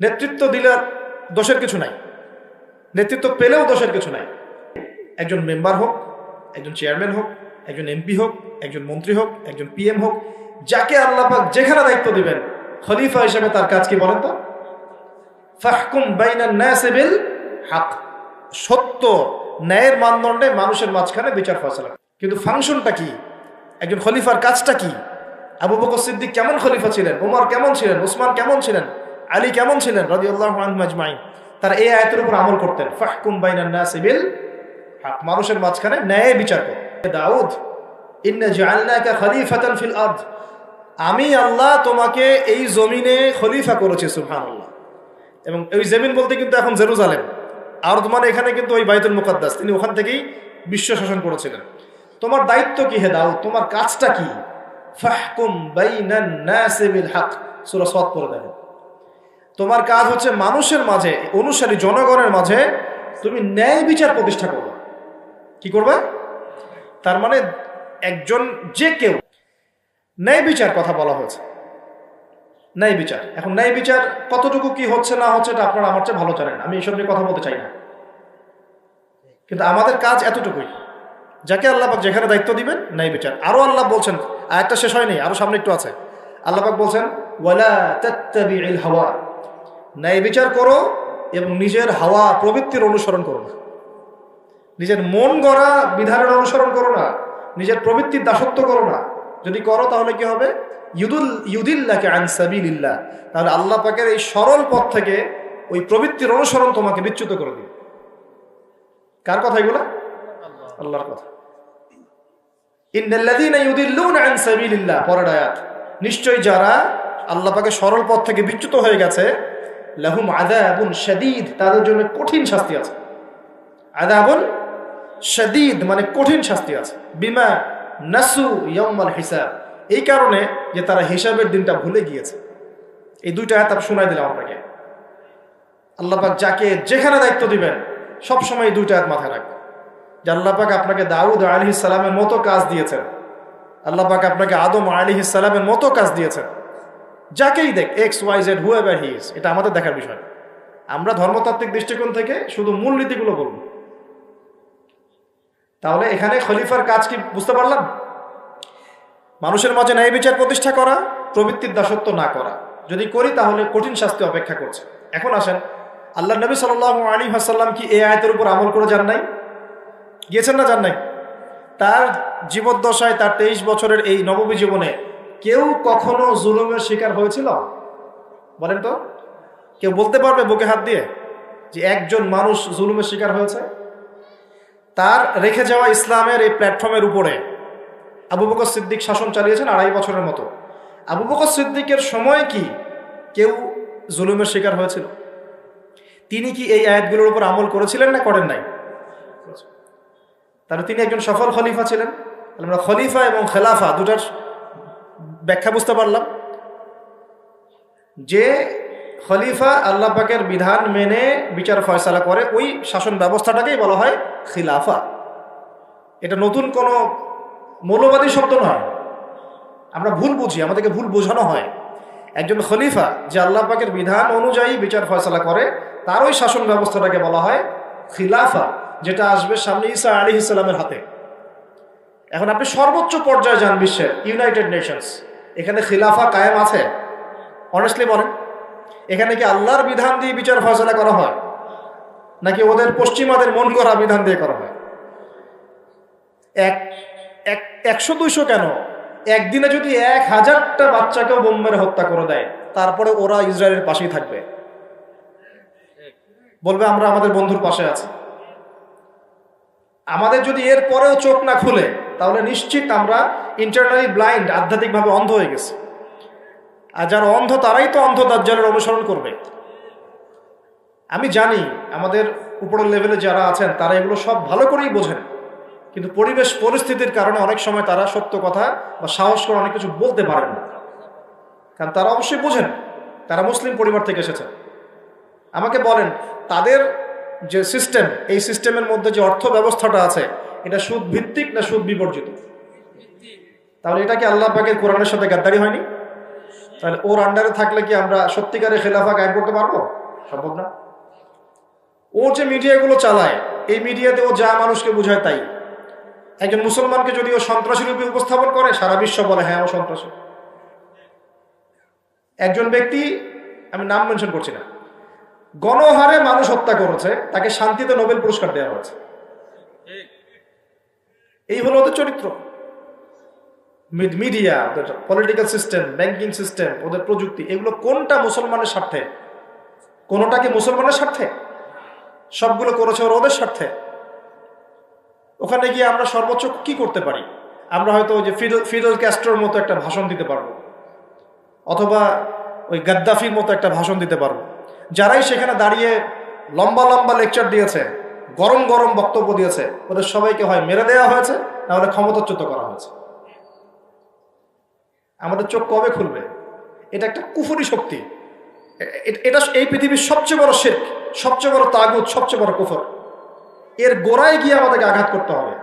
নেতৃত্ব দিলে দোষের কিছু নাই, নেতৃত্ব পেলেও দোষের কিছু নাই। একজন মেম্বার হোক, একজন চেয়ারম্যান হোক, একজন এমপি হোক, একজন মন্ত্রী হোক, একজন পিএম হোক, যাকে আল্লাহ পাক যেখানে দায়িত্ব দিবেন, খলিফা হিসেবে তার কাজ কি বলেন তো? ফাহকুম বাইনান নাসি বিল হক, সত্য ন্যায়ের মানদণ্ডে মানুষের মাঝখানে বিচার ফয়সালা। কিন্তু ফাংশনটা কি? একজন খলিফার কাজটা কি? আবু বকর সিদ্দিক কেমন খলিফা ছিলেন, ওমর কেমন ছিলেন, ওসমান কেমন ছিলেন, আলী কেমন ছিলেন রাদিয়াল্লাহু আনহুম আজমাইন? তারা এই আয়াতের উপর আমল করতেন, ফাহকুম বাইনান নাসি বিল হক, মানুষের মাঝখানে ন্যায় বিচার কর। দাউদ, ইন্না জাআলনাকা খলিফাতান ফিল আরদ, আমি আল্লাহ তোমাকে এই জমিনে খলিফা করেছি, সুবহানাল্লাহ। এবং ওই জমিন বলতে কিন্তু এখন জেরুজালেম, আরদ মানে এখানে কিন্তু ওই বাইতুল মুকাদ্দাস, তিনি ওখান থেকেই বিশ্ব শাসন করেছিলেন। তোমার দায়িত্ব কি হে দাউদ, তোমার কাজটা কি? ফাহকুম বাইনান নাসি বিল হক, সূরা সাদ পড়ে দেখো। তোমার কাজ হচ্ছে মানুষের মাঝে, অনুসারী জনগণের মাঝে তুমি ন্যায় বিচার প্রতিষ্ঠা করবে। কি করবে? তার মানে একজন যে কেউ, ন্যায় বিচার কথা বলা হয়েছে, ন্যায় বিচার। এখন ন্যায় বিচার কতটুকু কি হচ্ছে না হচ্ছে এটা আপনারা আমার চেয়ে ভালো জানেন, আমি এইসব নিয়ে কথা বলতে চাই না। কিন্তু আমাদের কাজ এতটুকুই, যাকে আল্লাহ পাক যেখানে দায়িত্ব দিবেন ন্যায় বিচার। আরো আল্লাহ বলছেন, আয়াতটা শেষ হয়নি, আরো সামনে একটু আছে। আল্লাহ পাক বলছেন ওয়ালা তাত্তাবিউল হাওয়া, ন্যায় বিচার করো এবং নিজের হাওয়া প্রবৃত্তির অনুসরণ করো না, নিজের মন গড়া বিধানের অনুসরণ করো না, নিজের প্রবৃত্তির দাসত্ব করো না। যদি করো তাহলে কি হবে? ইউদিল্লাকা আন সাবিলিল্লাহ, তাহলে আল্লাহ পাকের এই সরল পথ থেকে ওই প্রবৃত্তির অনুসরণ তোমাকে বিচ্যুত করে দিবে। কার কথা এগুলো? আল্লাহর কথা। ইন্নাল্লাযীনা ইউদিল্লুনা আন সাবিলিল্লাহ, পরের আয়াত, নিশ্চয়ই যারা আল্লাহ পাকের সরল পথ থেকে বিচ্যুত হয়ে গেছে, লাহুম আযাবুন শাদীদ, তাদের জন্য কঠিন শাস্তি আছে। আযাবুন শাদীদ মানে কঠিন শাস্তি আছে। বিমা নাসু ইয়াউমাল হিসাব, এই কারণে যে তারা হিসাবের দিনটা ভুলে গিয়েছে। এই দুইটা আয়াত আমি শোনাই দিলাম আপনাকে। আল্লাহ পাক যাকে যেখানে দায়িত্ব দিবেন সবসময় এই দুইটা আয়াত মাথায় রাখবেন, যে আল্লাহ পাক আপনাকে দাউদ আলাইহিস সালামের মতো কাজ দিয়েছেন, আল্লাহ পাক আপনাকে আদম আলাইহিস সালামের মতো কাজ দিয়েছেন। যাকেই দেখ, X Y Z whoever he is, এটা আমাদের দেখার বিষয়। আমরা ধর্মতাত্ত্বিক দৃষ্টিকোণ থেকে শুধু মূলনীতিগুলো বলব। তাহলে এখানে খলিফার কাজ কি বুঝতে পারলাম? মানুষের মাঝে ন্যায় বিচার প্রতিষ্ঠা করা, প্রবৃত্তির দাসত্ব না করা। যদি করি তাহলে কঠিন শাস্তি অপেক্ষা করছে। এখন আসেন, আল্লাহ নবী সাল্লাল্লাহু আলাইহি ওয়াসাল্লাম কি এই আয়াতের উপর আমল করে যান নাই? গিয়েছেন না যান নাই? তার জীবদ্দশায়, তার 23 বছরের এই নববী জীবনে কেউ কখনো জুলুমের শিকার হয়েছিল? বলেন তো, কেউ বলতে পারবে বুকে হাত দিয়ে যে একজন মানুষ জুলুমের শিকার হয়েছে? তার রেখে যাওয়া ইসলামের এই প্ল্যাটফর্মের উপরে আবু বকর সিদ্দিক শাসন চালিয়েছেন 2.5 বছরের মতো। আবু বকর সিদ্দিকের সময় কি কেউ জুলুমের শিকার হয়েছিল? তিনি কি এই আয়াতগুলোর উপর আমল করেছিলেন না করেন নাই? তাহলে তিনি একজন সফল খলিফা ছিলেন। আমরা খলিফা এবং খেলাফা দুটার ব্যাখ্যা বুঝতে পারলাম। যে খলিফা আল্লাহ পাকের বিধান মেনে বিচার ফয়সালা করে, ওই শাসন ব্যবস্থাটাকেই বলা হয় খিলাফা। এটা নতুন কোনো মৌলবাদী শব্দ নয়, আমরা ভুল বুঝি, আমাদেরকে ভুল বোঝানো হয়। একজন খলিফা যে আল্লাহ পাকের বিধান অনুযায়ী বিচার ফয়সালা করে, তার ওই শাসন ব্যবস্থাটাকে বলা হয় খিলাফা, যেটা আসবে সামনে ঈসা আলাইহিস সালামের হাতে। এখন আপনি সর্বোচ্চ পর্যায়ে যান বিশ্বের, ইউনাইটেড নেশনস, এখানে খিলাফা কায়েম আছে? অনেস্টলি বলেন, এখানে কি আল্লাহর বিধান দিয়ে বিচার ফয়সালা করা হয়, নাকি ওদের পশ্চিমাদের মন করা বিধান দিয়ে করা হয়? 100-200 কেন, একদিনে যদি 1000টা বাচ্চাকেও বোম মেরে হত্যা করে দেয়, তারপরে ওরা ইসরায়েলের পাশেই থাকবে, বলবে আমরা আমাদের বন্ধুর পাশে আছি। আমাদের যদি এর পরেও চোখ না খুলে, তাহলে নিশ্চিত আমরা ইন্টারনালি ব্লাইন্ড, আধ্যাত্মিকভাবে অন্ধ হয়ে গেছি। আর যারা অন্ধ তারাই তো অন্ধ দাজ্জালের অনুসরণ করবে। আমি জানি আমাদের উপরের লেভেলে যারা আছেন তারা এগুলো সব ভালো করেই বোঝেন, কিন্তু পরিবেশ পরিস্থিতির কারণে অনেক সময় তারা সত্য কথা বা সাহস করে অনেক কিছু বলতে পারেন না। কারণ তারা অবশ্যই বোঝেন, তারা মুসলিম পরিবার থেকে এসেছেন। আমাকে বলেন, তাদের যে সিস্টেম, এই সিস্টেমের মধ্যে যে অর্থ ব্যবস্থাটা আছে, এটা সুদ ভিত্তিক না সুদ বিবর্জিত? তাহলে এটা কি আল্লাহ পাকের কোরআনের সাথে গাদ্দারি হয়নি? তাহলে ওর আন্ডারে থাকলে কি আমরা সত্যিকারের খেলাফা কায়েম করতে পারবো? সম্ভব না। ও যে মিডিয়াগুলো চালায়, এই মিডিয়াতে ও যা মানুষকে বোঝায় তাই। একজন মুসলমানকে যদি ও সন্ত্রাসী রূপে উপস্থাপন করে, সারা বিশ্ব বলে হ্যাঁ ও সন্ত্রাসী। একজন ব্যক্তি, আমি নাম মেনশন করছি না, গণহারে মানুষ হত্যা করেছে, তাকে শান্তিতে নোবেল পুরস্কার দেওয়া হয়েছে। এই হলো ওদের চরিত্র। মিডিয়া, ওদের পলিটিক্যাল সিস্টেম, ব্যাংকিং সিস্টেম, ওদের প্রযুক্তি, এগুলো কোনটা মুসলমানের স্বার্থে? কোনোটা কি মুসলমানের স্বার্থে? সবগুলো করেছে ওদের স্বার্থে। ওখানে গিয়ে আমরা সর্বোচ্চ কি করতে পারি? আমরা হয়তো ওই যে ফিদেল ক্যাস্ট্রোর মতো একটা ভাষণ দিতে পারবো, অথবা ওই গাদ্দাফির মতো একটা ভাষণ দিতে পারবো। যারাই সেখানে দাঁড়িয়ে লম্বা লম্বা লেকচার দিয়েছে, গরম গরম বক্তব্য দিয়েছে, ওদের সবাইকে হয় মেরে দেওয়া হয়েছে, নাহলে ক্ষমতাচ্যুত করা হয়েছে। আমাদের চোখ কবে খুলবে? এটা একটা কুফরি শক্তি। এটা এই পৃথিবীর সবচেয়ে বড় শিরক, সবচেয়ে বড় তাগুত, সবচেয়ে বড় কুফর। এর গোড়ায় গিয়ে আমাদেরকে আঘাত করতে হবে,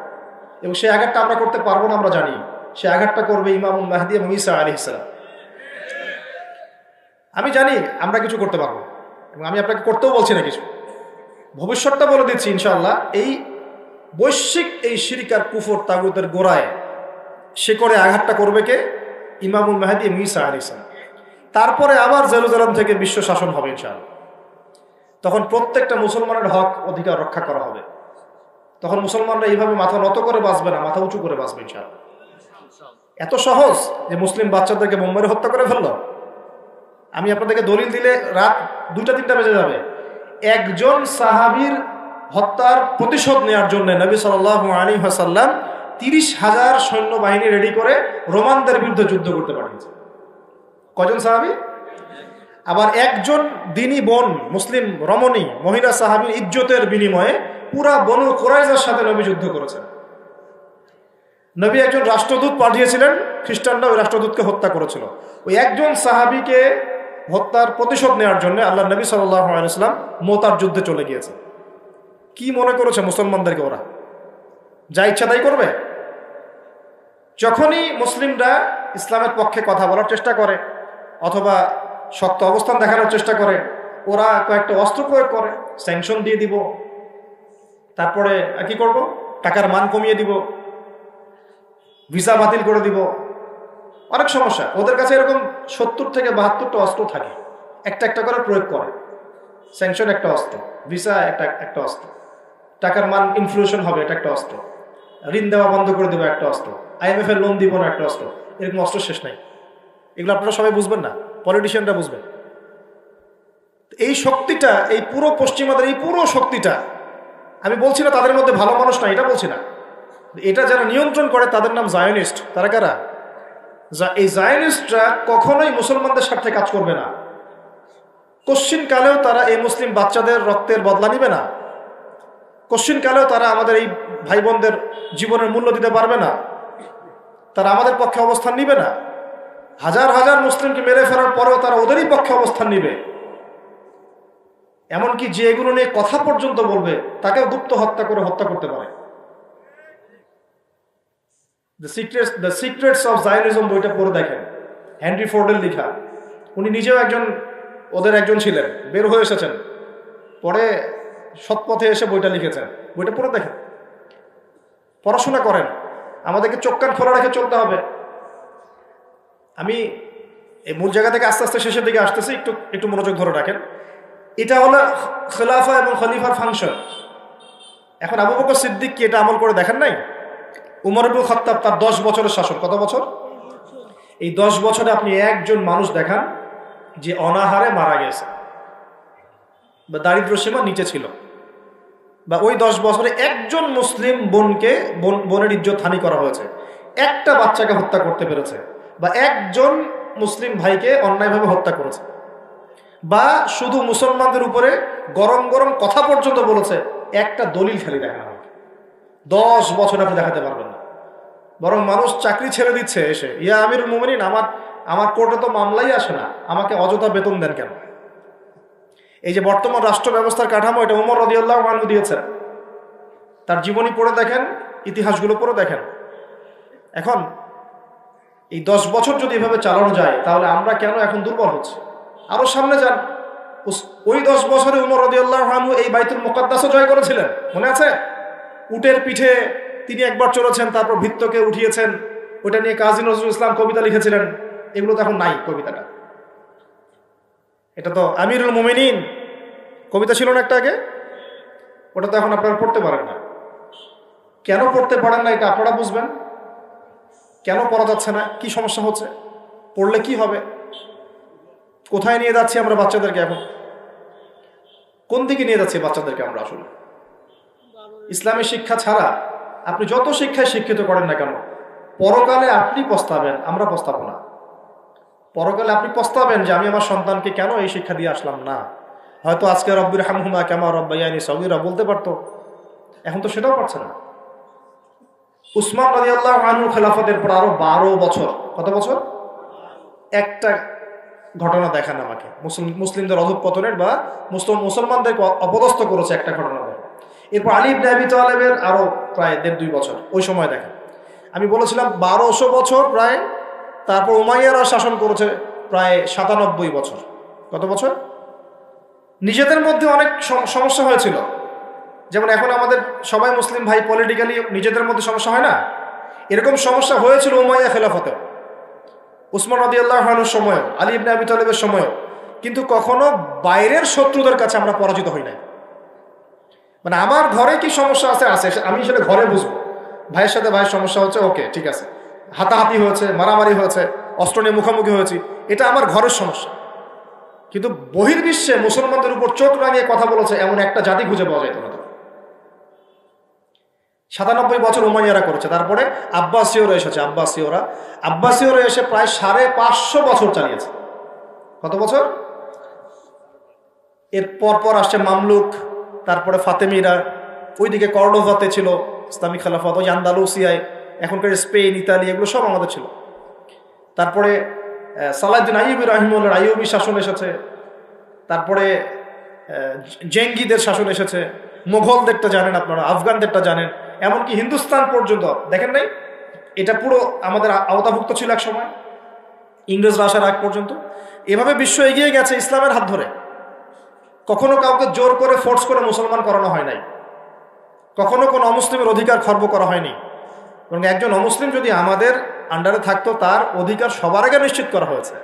এবং সেই আঘাতটা আমরা করতে পারবো না, আমরা জানি। সেই আঘাতটা করবে ইমামুল মাহদী এবং ঈসা আলাইহিস সালাম। আমি জানি আমরা কিছু করতে পারবো, এবং আমি আপনাকে করতেও বলছি না কিছু, ভবিষ্যৎটা বলে দিচ্ছি ইনশাআল্লাহ। এই বৈশ্বিক এই শিরক আর কুফর তাগুতের গোড়ায় শেকড়ে আঘাতটা করবে কে? ইমামুল মাহদী এবং ঈসা আলাইহিস সালাম। তারপরে আবার জেরুজালেম থেকে বিশ্ব শাসন হবে ইনশাআল্লাহ। তখন প্রত্যেকটা মুসলমানের হক অধিকার রক্ষা করা হবে। তখন মুসলমানরা এইভাবে মাথা নত করে বাঁচবে না, মাথা উঁচু করে বাঁচবে ইনশাআল্লাহ। এত সহজ যে মুসলিম বাচ্চাদেরকে বোম্বারে হত্যা করে ফেললো। আমি আপনাদেরকে দলিল দিলে রাত 2টা-3টা বেজে যাবে। একজন সাহাবীর হত্যার প্রতিশোধ নেওয়ার জন্য নবী সাল্লাল্লাহু আলাইহি ওয়াসাল্লাম 30,000 সৈন্যবাহিনী রেডি করে রোমানদের বিরুদ্ধে যুদ্ধ করতে পাঠিয়েছে। কজন সাহাবী? আবার একজন দিনী বোন, মুসলিম রমণী মহিলা সাহাবীর ইজ্জতের বিনিময়ে পুরা বনু কুরাইজার সাথে নবী যুদ্ধ করেছেন। নবী একজন রাষ্ট্রদূত পাঠিয়েছিলেন, খ্রিস্টানরা ওই রাষ্ট্রদূতকে হত্যা করেছিল। ওই একজন সাহাবীকে হত্যার প্রতিশোধ নেওয়ার জন্য আল্লাহ নবী সাল্লাল্লাহু আলাইহি ওয়াসাল্লাম মুতার যুদ্ধে চলে গিয়েছে। কি মনে করেছে মুসলমানদেরকে ওরা যা ইচ্ছা তাই করবে? যখনই মুসলিমরা ইসলামের পক্ষে কথা বলার চেষ্টা করে অথবা শক্ত অবস্থান দেখানোর চেষ্টা করে, ওরা কয়েকটা অস্ত্র প্রয়োগ করে, স্যাংশন দিয়ে দিব, তারপরে কি করব, টাকার মান কমিয়ে দিব, ভিসা বাতিল করে দিব। অনেক সমস্যা ওদের কাছে, এরকম 70 থেকে 72টা অস্ত্র থাকে, একটা একটা করে প্রয়োগ করে। স্যাংশন একটা অস্ত্র, ভিসা একটা অস্ত্র, টাকার মান ইনফ্লেশন হবে এটা একটা অস্ত্র, ঋণ দেওয়া বন্ধ করে দেবো একটা অস্ত্র, IMF এর লোন দিব না একটা অস্ত্র। এরকম অস্ত্র শেষ নাই। এগুলো আপনারা সবাই বুঝবেন না, পলিটিশিয়ানরা বুঝবেন। এই শক্তিটা, এই পুরো পশ্চিমাদের এই পুরো শক্তিটা, আমি বলছি না তাদের মধ্যে ভালো মানুষ না, এটা বলছি না। এটা যারা নিয়ন্ত্রণ করে তাদের নাম জায়নিস্ট। তারা কারা? এই জায়নিস্টরা কখনোই মুসলমানদের স্বার্থে কাজ করবে না। কশ্চিন কালেও তারা এই মুসলিম বাচ্চাদের রক্তের বদলা নিবে না। কশ্চিন কালেও তারা আমাদের এই ভাই বোনদের জীবনের মূল্য দিতে পারবে না। তারা আমাদের পক্ষে অবস্থান নিবে না। হাজার হাজার মুসলিমকে মেরে ফেলার পরেও তারা ওদেরই পক্ষে অবস্থান নিবে। এমনকি যে এগুলো নিয়ে কথা পর্যন্ত বলবে তাকেও গুপ্ত হত্যা করতে পারে। দ্য সিক্রেটস অফ জায়নিজম বইটা পড়ে দেখেন, হেনরি ফোর্ডের লেখা। উনি নিজেও ওদের একজন ছিলেন, বের হয়ে এসেছেন, পরে সৎপথে এসে বইটা লিখেছেন। বইটা পড়ে দেখেন, পড়াশোনা করেন। আমাদেরকে চোখ কান খোলা রেখে চলতে হবে। আমি এই মূল জায়গা থেকে আস্তে আস্তে শেষের দিকে আসতেছি, একটু মনোযোগ ধরে রাখেন। এটা হলো খেলাফা এবং খলিফার ফাংশন। এখন আবু বকর সিদ্দিক কি এটা আমল করে দেখেন নাই? উমর ইবনে খাত্তাব, তার 10 বছরের শাসন, কত বছর? এই 10 বছরে আপনি একজন মানুষ দেখান যে অনাহারে মারা গেছে বা দারিদ্র সীমা নিচে ছিল, বা ওই 10 বছরে একজন মুসলিম বোনের ইজ্জত হানি করা হয়েছে, একটা বাচ্চাকে হত্যা করতে পেরেছে, বা একজন মুসলিম ভাইকে অন্যায়ভাবে হত্যা করেছে, বা শুধু মুসলমানদের উপরে গরম গরম কথা পর্যন্ত বলেছে, একটা দলিল খালি দেখানো হবে। 10 বছর আপনি দেখাতে পারবেন না। বরং মানুষ চাকরি ছেড়ে দিচ্ছে এসে, ইয়া আমিরুল মুমিনিন, আমার কোর্টে তো মামলাই আসে না, আমাকে অযথা বেতন দেন কেন? এই যে বর্তমান রাষ্ট্র ব্যবস্থার কাঠামো, এটা ওমর রাদিয়াল্লাহু আনহু দিয়েছেন। তার জীবনী পড়ে দেখেন, ইতিহাসগুলো পড়ে দেখেন। এখন এই 10 বছর যদি এভাবে চালানো যায় তাহলে আমরা কেন এখন দুর্বল হচ্ছি? আরো সামনে যান, ওই 10 বছরে উমর রাদিয়াল্লাহু আনহু এই বাইতুল মুকাদ্দাসও জয় করেছিলেন, মনে আছে? উটের পিঠে তিনি একবার চড়েছেন, তারপর ভিত্তকে উঠিয়েছেন, ওটা নিয়ে কাজী নজরুল ইসলাম কবিতা লিখেছিলেন। এগুলো তো এখন নাই। কবিতাটা, এটা তো আমিরুল মুমিনিন কবিতা ছিল না একটা আগে, ওটা তো এখন আপনারা পড়তে পারেন না। কেন পড়তে পারেন না এটা আপনারা বুঝবেন। কেন পড়া যাচ্ছে না, কি সমস্যা হচ্ছে, পড়লে কি হবে, কোথায় নিয়ে যাচ্ছি আমরা বাচ্চাদেরকে, এখন কোন দিকে নিয়ে যাচ্ছি বাচ্চাদেরকে আমরা? আসলে ইসলামী শিক্ষা ছাড়া আপনি যত শিক্ষায় শিক্ষিত করেন না কেন, পরকালে আপনি পস্তাবেন, আমরা পস্তাবো না। পরকালে আপনি পস্তাবেন যে আমি আমার সন্তানকে কেন এই শিক্ষা দিয়ে আসলাম না। হয়তো আজকে রব্বির হামহুমা কামা রাব্বায়ানি সগীরা বলতে পারতো, এখন তো সেটাও পারছে না। উসমান রাদিয়াল্লাহু আনহু খেলাফতের পর আরো 12 বছর, কত বছর? একটা ঘটনা দেখান আমাকে, মুসলিমদের অধঃপতনের বা মুসলমানদেরকে অপদস্থ করেছে একটা ঘটনা দেখেন। এরপর আলী ইবনে আবি তালেবের আরো প্রায় 1.5-2 বছর, ওই সময় দেখেন। আমি বলেছিলাম 1200 বছর প্রায়। তারপর উমাইয়ারা শাসন করেছে প্রায় 97 বছর। কত বছর? নিজেদের মধ্যে অনেক সমস্যা হয়েছিল। যেমন এখন আমাদের সবাই মুসলিম ভাই, পলিটিক্যালি নিজেদের মধ্যে সমস্যা হয় না, এরকম সমস্যা হয়েছিল উমাইয়া খেলাফতে, উসমান রাদিয়াল্লাহু আনহুর সময়ও, আলী ইবনে আবি তালেবের সময়ও। কিন্তু কখনো বাইরের শত্রুদের কাছে আমরা পরাজিত হই নাই। মানে আমার ঘরে কি সমস্যা আছে, আমি সেটা ঘরে বুঝবো। ভাইয়ের সাথে ভাইয়ের সমস্যা হচ্ছে, ওকে ঠিক আছে, হাতাহাতি হয়েছে, মারামারি হয়েছে, অস্ত্র নিয়ে মুখোমুখি হয়েছি, এটা আমার ঘরের সমস্যা। কিন্তু বহির্বিশ্বে মুসলমানদের উপর চোখ রাঙিয়ে কথা বলেছে এমন একটা জাতি খুঁজে পাওয়া যায় না। 97 বছর উমাইয়ারা করেছে। তারপরে আব্বাসীয়রা এসেছে, আব্বাসীয়রা এসে প্রায় 550 বছর চালিয়েছে। কত বছর? এর পর আসছে মামলুক, তারপরে ফাতেমিরা, ওইদিকে কর্ডোভাতে ছিল ইসলামী খেলাফত, ওই আন্দালুসিয়ায়, এখনকার স্পেন, ইতালি, এগুলো সব আমাদের ছিল। তারপরে সালাহউদ্দিন আইয়ুবী রাহিমাহুল্লাহর আইয়ুবী শাসন এসেছে। তারপরে জেঙ্গিদের শাসন এসেছে, মোগলদেরটা জানেন আপনারা, আফগানদেরটা জানেন, এমনকি হিন্দুস্তান পর্যন্ত দেখেন নাই? এটা পুরো আমাদের আওতাভুক্ত ছিল এক সময়, ইংরেজরা আসার আগ পর্যন্ত। এভাবে বিশ্ব এগিয়ে গেছে ইসলামের হাত ধরে। কখনো কাউকে জোর করে, ফোর্স করে মুসলমান করানো হয় নাই, কখনো কোনো অমুসলিমের অধিকার খর্ব করা হয়নি। এবং একজন অমুসলিম যদি আমাদের আন্ডারে থাকতো, তার অধিকার সবার আগে নিশ্চিত করা হয়েছে।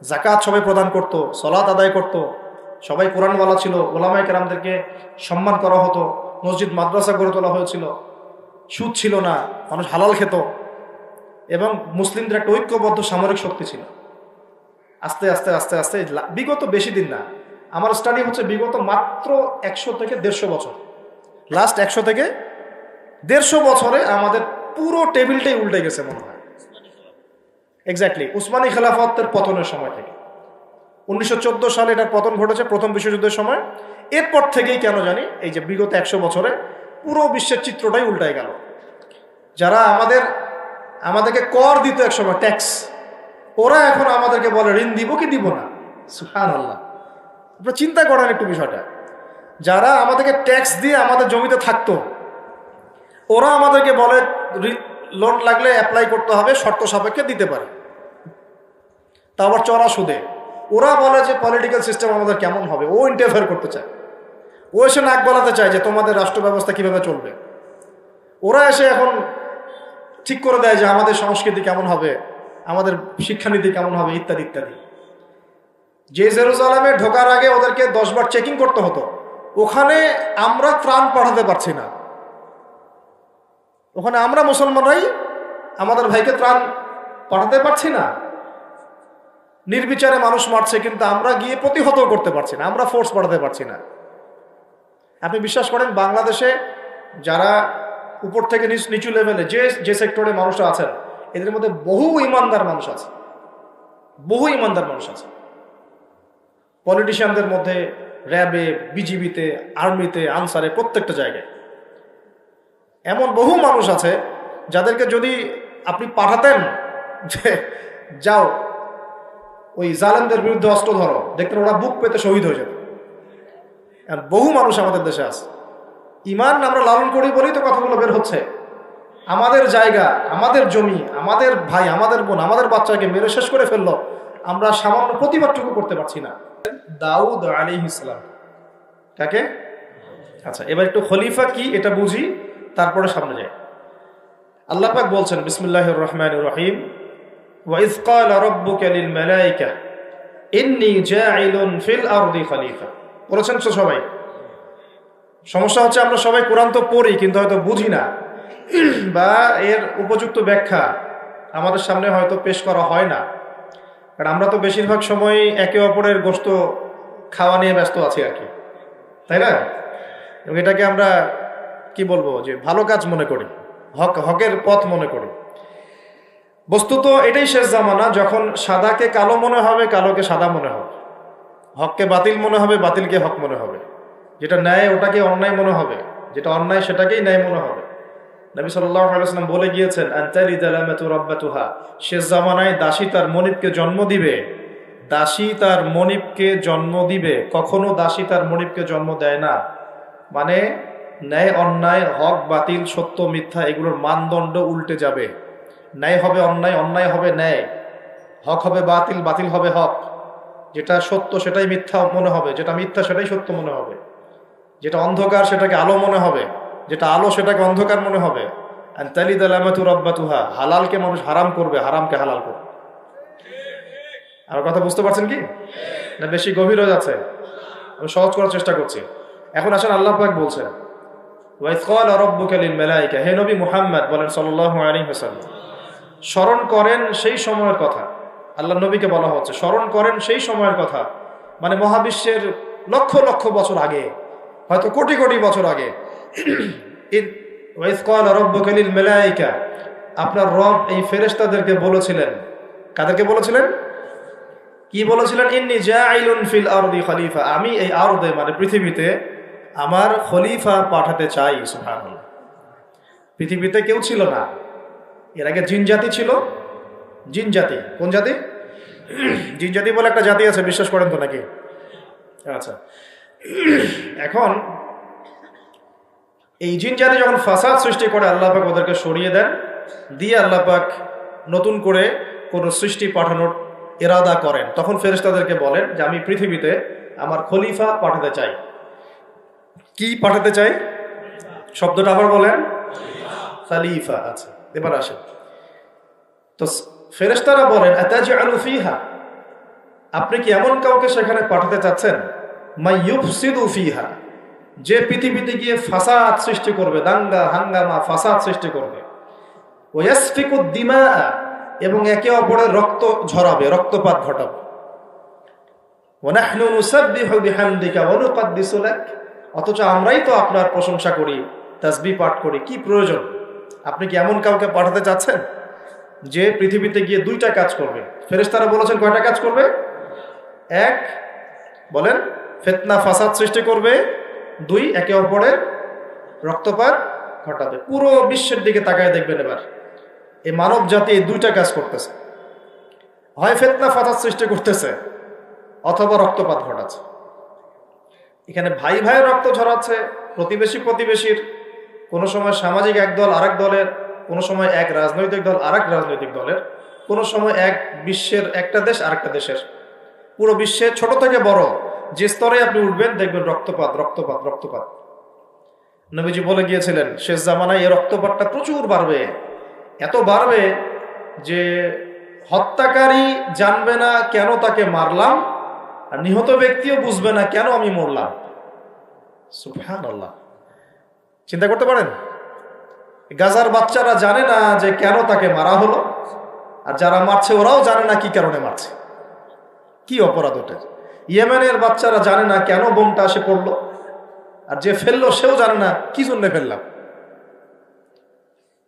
যাকাত সবাই প্রদান করত, সলাত আদায় করত, সবাই কোরআনওয়ালা ছিল, ওলামায়ে কেরামদেরকে সম্মান করা হতো, মসজিদ মাদ্রাসা গড়ে তোলা হয়েছিল, সুদ ছিল না, মানুষ হালাল খেত, এবং মুসলিমদের একটা ঐক্যবদ্ধ সামরিক শক্তি ছিল। আস্তে আস্তে আস্তে আস্তে বিগত বেশি দিন না, আমার স্টাডি হচ্ছে বিগত মাত্র 100 থেকে 150 বছর, লাস্ট 100 থেকে 150 বছরে আমাদের পুরো টেবিলটাই উল্টে গেছে মনে হয়। এক্স্যাক্টলি উসমানী খেলাফতের পতনের সময় থেকে 1914 সালে এটার পতন ঘটেছে, প্রথম বিশ্বযুদ্ধের সময়। এরপর থেকেই কেন জানি এই যে বিগত 100 বছরে পুরো বিশ্বের চিত্রটাই উল্টায় গেল। যারা আমাদেরকে কর দিত একসময়, ট্যাক্স, ওরা এখন আমাদেরকে বলে ঋণ দিব কি দিব না। সুবহানাল্লাহ, আপনারা চিন্তা করেন একটু বিষয়টা। যারা আমাদেরকে ট্যাক্স দিয়ে আমাদের জমিতে থাকতো, ওরা আমাদেরকে বলে লোন লাগলে অ্যাপ্লাই করতে হবে, শর্ত সাপেক্ষে দিতে পারে, তা আবার চড়া সুদে। ওরা বলে যে পলিটিক্যাল সিস্টেম আমাদের কেমন হবে, ও ইন্টারফেয়ার করতে চায়, ও এসে নাক গলাতে চায় যে তোমাদের রাষ্ট্র ব্যবস্থা কিভাবে চলবে। ওরা এসে এখন ঠিক করে দেয় যে আমাদের সংস্কৃতি কেমন হবে, আমাদের শিক্ষানীতি কেমন হবে, ইত্যাদি ইত্যাদি। যে জেরুজালেমে ঢোকার আগে ওদেরকে 10 বার চেকিং করতে হতো, ওখানে আমরা ত্রাণ পাঠাতে পারছি না, ওখানে আমরা মুসলমানরাই আমাদের ভাইকে ত্রাণ পাঠাতে পারছি না। নির্বিচারে মানুষ মারছে, কিন্তু আমরা গিয়ে প্রতিহত করতে পারছি না, আমরা ফোর্স পাঠাতে পারছি না। আপনি বিশ্বাস করেন বাংলাদেশে যারা উপর থেকে নিচু লেভেলে যে সেক্টরে মানুষরা আছেন, এদের মধ্যে বহু ইমানদার মানুষ আছে, বহু ইমানদার মানুষ আছে। পলিটিশিয়ানদের মধ্যে, র্যাবে, বিজিবিতে, আর্মিতে, আনসারে, প্রত্যেকটা জায়গায় এমন বহু মানুষ আছে যাদেরকে যদি আপনি পাঠাতেন যে যাও ওই জালেমদের বিরুদ্ধে অস্ত্র ধরো, দেখতেন ওরা বুক পেতে শহীদ হয়ে যেত। বহু মানুষ আমাদের দেশে আছে, ইমান আমরা লালন করি বলেই তো কথাগুলো বের হচ্ছে। আমাদের জায়গা, আমাদের জমি, আমাদের ভাই, আমাদের বোন, আমাদের বাচ্চাকে মেরে শেষ করে ফেললো, আমরা সামান্য প্রতিবাদটুকু করতে পারছি না। দাউদ আলাইহিস সালাম, কাকে? আচ্ছা, এবার একটু খলিফা কি এটা বুঝি, তারপরে সামনে যাই। আল্লাহ পাক বলছেন বিসমিল্লাহির রহমানির রহিম, ওয়া ইয ক্বালা রাব্বুকা লিল মালায়েকা ইন্নী জাইলুন ফিল আরদি খলিফা। বলেছেন তো সবাই? সমস্যা হচ্ছে আমরা সবাই কোরআন তো পড়ি কিন্তু হয়তো বুঝি না, বা এর উপযুক্ত ব্যাখ্যা আমাদের সামনে হয়তো পেশ করা হয় না, কারণ আমরা তো বেশিরভাগ সময় একে অপরের গোশত খাওয়া নিয়ে ব্যস্ত আছি আর কি, তাই না? এবং এটাকে আমরা কি বলবো, যে ভালো কাজ মনে করি, হকের পথ মনে করি। বস্তুত এটাই শেষ জামানা, যখন সাদাকে কালো মনে হবে, কালোকে সাদা মনে হবে, হককে বাতিল মনে হবে, বাতিলকে হক মনে হবে, যেটা ন্যায় ওটাকে অন্যায় মনে হবে, যেটা অন্যায় সেটাকেই ন্যায় মনে হবে। নবী সাল্লাল্লাহু আলাইহি ওয়াসাল্লাম বলে গিয়েছেন, আনতালিদাল আমাতু রাব্বাতুহা, শেষ জামানায় দাসী তার মনিবকে জন্ম দিবে, দাসী তার মনিবকে জন্ম দিবে। কখনো দাসী তার মনিবকে জন্ম দেয় না, মানে ন্যায় অন্যায়, হক বাতিল, সত্য মিথ্যা, এগুলোর মানদণ্ড উল্টে যাবে। ন্যায় হবে অন্যায়, অন্যায় হবে ন্যায়, হক হবে বাতিল, বাতিল হবে হক। যেটা সত্য সেটাই মিথ্যা মনে হবে, যেটা মিথ্যা সেটাই সত্য মনে হবে, যেটা অন্ধকার সেটাকে আলো মনে হবে, যেটা আলো সেটাকে অন্ধকার মনে হবে। আনতালিদাল আমাতু রাব্বাতুহা, হালালকে মানুষ হারাম করবে, হারামকে হালাল করবে। আমার কথা বুঝতে পারছেন কি না বেশি গভীর হয়ে যাচ্ছে? আমি সহজ করার চেষ্টা করছি। এখন আসেন, আল্লাহ পাক বলছেন, ওয়া ইয ক্বালা রাব্বুকা লিল মালায়েকা, হে নবী মুহাম্মদ বলেন সাল্লাল্লাহু আলাইহি ওয়াসাল্লাম, স্মরণ করেন সেই সময়ের কথা। আল্লাহ নবীকে বলা হচ্ছে স্মরণ করেন সেই সময়ের কথা, মানে মহাবিশ্বের লক্ষ লক্ষ বছর আগে, হয়তো কোটি কোটি বছর আগে। ওয়া ইয ক্বালা রাব্বুকা লিল মালায়েকা, আপনার রব এই ফেরেশতাদেরকে বলেছিলেন। কাদেরকে বলেছিলেন? কি বলেছিলেন? ইন্নী জাইলুন ফিল আরদি খলিফা, আমি এই আরদে মানে পৃথিবীতে আমার খলিফা পাঠাতে চাই। সুবহানাল্লাহ। পৃথিবীতে কেউ ছিল না এর আগে, জিন জাতি ছিল। জিন জাতি, কোন জাতি? জিন জাতি বলে একটা জাতি আছে, বিশ্বাস করেন তো নাকি? আচ্ছা, এখন এই জিন জাতি যখন ফাসাদ সৃষ্টি করে, আল্লাহ পাক ওদেরকে সরিয়ে দেন, দিয়ে আল্লাহ পাক নতুন করে কোন সৃষ্টি পাঠানোর ইরাদা করেন। তখন ফেরেশতাদেরকে বলেন যে আমি পৃথিবীতে আমার খলিফা পাঠাতে চাই। কি পাঠাতে চাই? শব্দটা আবার বলেন, খলিফা। আচ্ছা, এবার আসেন তো ফেরেশতারা বলেন, আতাজআলু ফিহা, আপনি কি এমন কাউকে সেখানে পাঠাতে চাচ্ছেন, মাই ইউফসিদু ফিহা, যে পৃথিবীতে গিয়ে ফাসাদ সৃষ্টি করবে, দাঙ্গা হাঙ্গামা ফাসাদ সৃষ্টি করবে, ওয়া ইয়াসফিকুদ দিমা, এবং একে অপরের রক্ত ঝরাবে, রক্তপাত ঘটাবে। ওয়া নাহনু নুসাব্বিহু বিহামদিকা ওয়া নুকদ্দিসু লাক, অথচ আমরাই তো আপনার প্রশংসা করি, তাসবিহ পাঠ করি, কি প্রয়োজন? আপনি কি এমন কাউকে পাঠাতে চাচ্ছেন যে পৃথিবীতে গিয়ে দুইটা কাজ করবে? ফেরেশতারা বলেছেন কয়টা কাজ করবে? এক, বলেন, ফিতনা ফাসাদ সৃষ্টি করবে। দুই, একে অপরের রক্তপাত ঘটাবে। পুরো বিশ্বের দিকে তাকায় দেখবেন এবার, এই মানব জাতি এই দুইটা কাজ করতেছে, হয় ফিতনা ফাসাদ সৃষ্টি করতেছে অথবা রক্তপাত ঘটাচ্ছে। এখানে ভাই ভাই রক্ত ঝরাচ্ছে, প্রতিবেশী প্রতিবেশীর, কোনো সময় সামাজিক এক দল আরেক দলের, কোনো সময় এক রাজনৈতিক দল আরেক রাজনৈতিক দলের, কোনো সময় এক বিশ্বের একটা দেশ আরেকটা দেশের। পুরো বিশ্বে ছোট থেকে বড় যে স্তরে আপনি উঠবেন দেখবেন রক্তপাত রক্তপাত রক্তপাত। নবীজি বলে গিয়েছিলেন শেষ জামানায় এই রক্তপাতটা প্রচুর বাড়বে, এত বাড়বে যে হত্যাকারী জানবে না কেন তাকে মারলাম, আর নিহত ব্যক্তিও বুঝবে না কেন আমি মরলাম। সুবহানাল্লাহ, চিন্তা করতে পারেন? গাজার বাচ্চারা জানে না যে কেন তাকে মারা হলো, আর যারা মারছে ওরাও জানে না কি কারণে মারছে, কি অপরাধ ওটা। ইয়েমেনের বাচ্চারা জানে না কেন বোমটা এসে পড়লো, আর যে ফেললো সেও জানে না কি জন্য ফেললাম।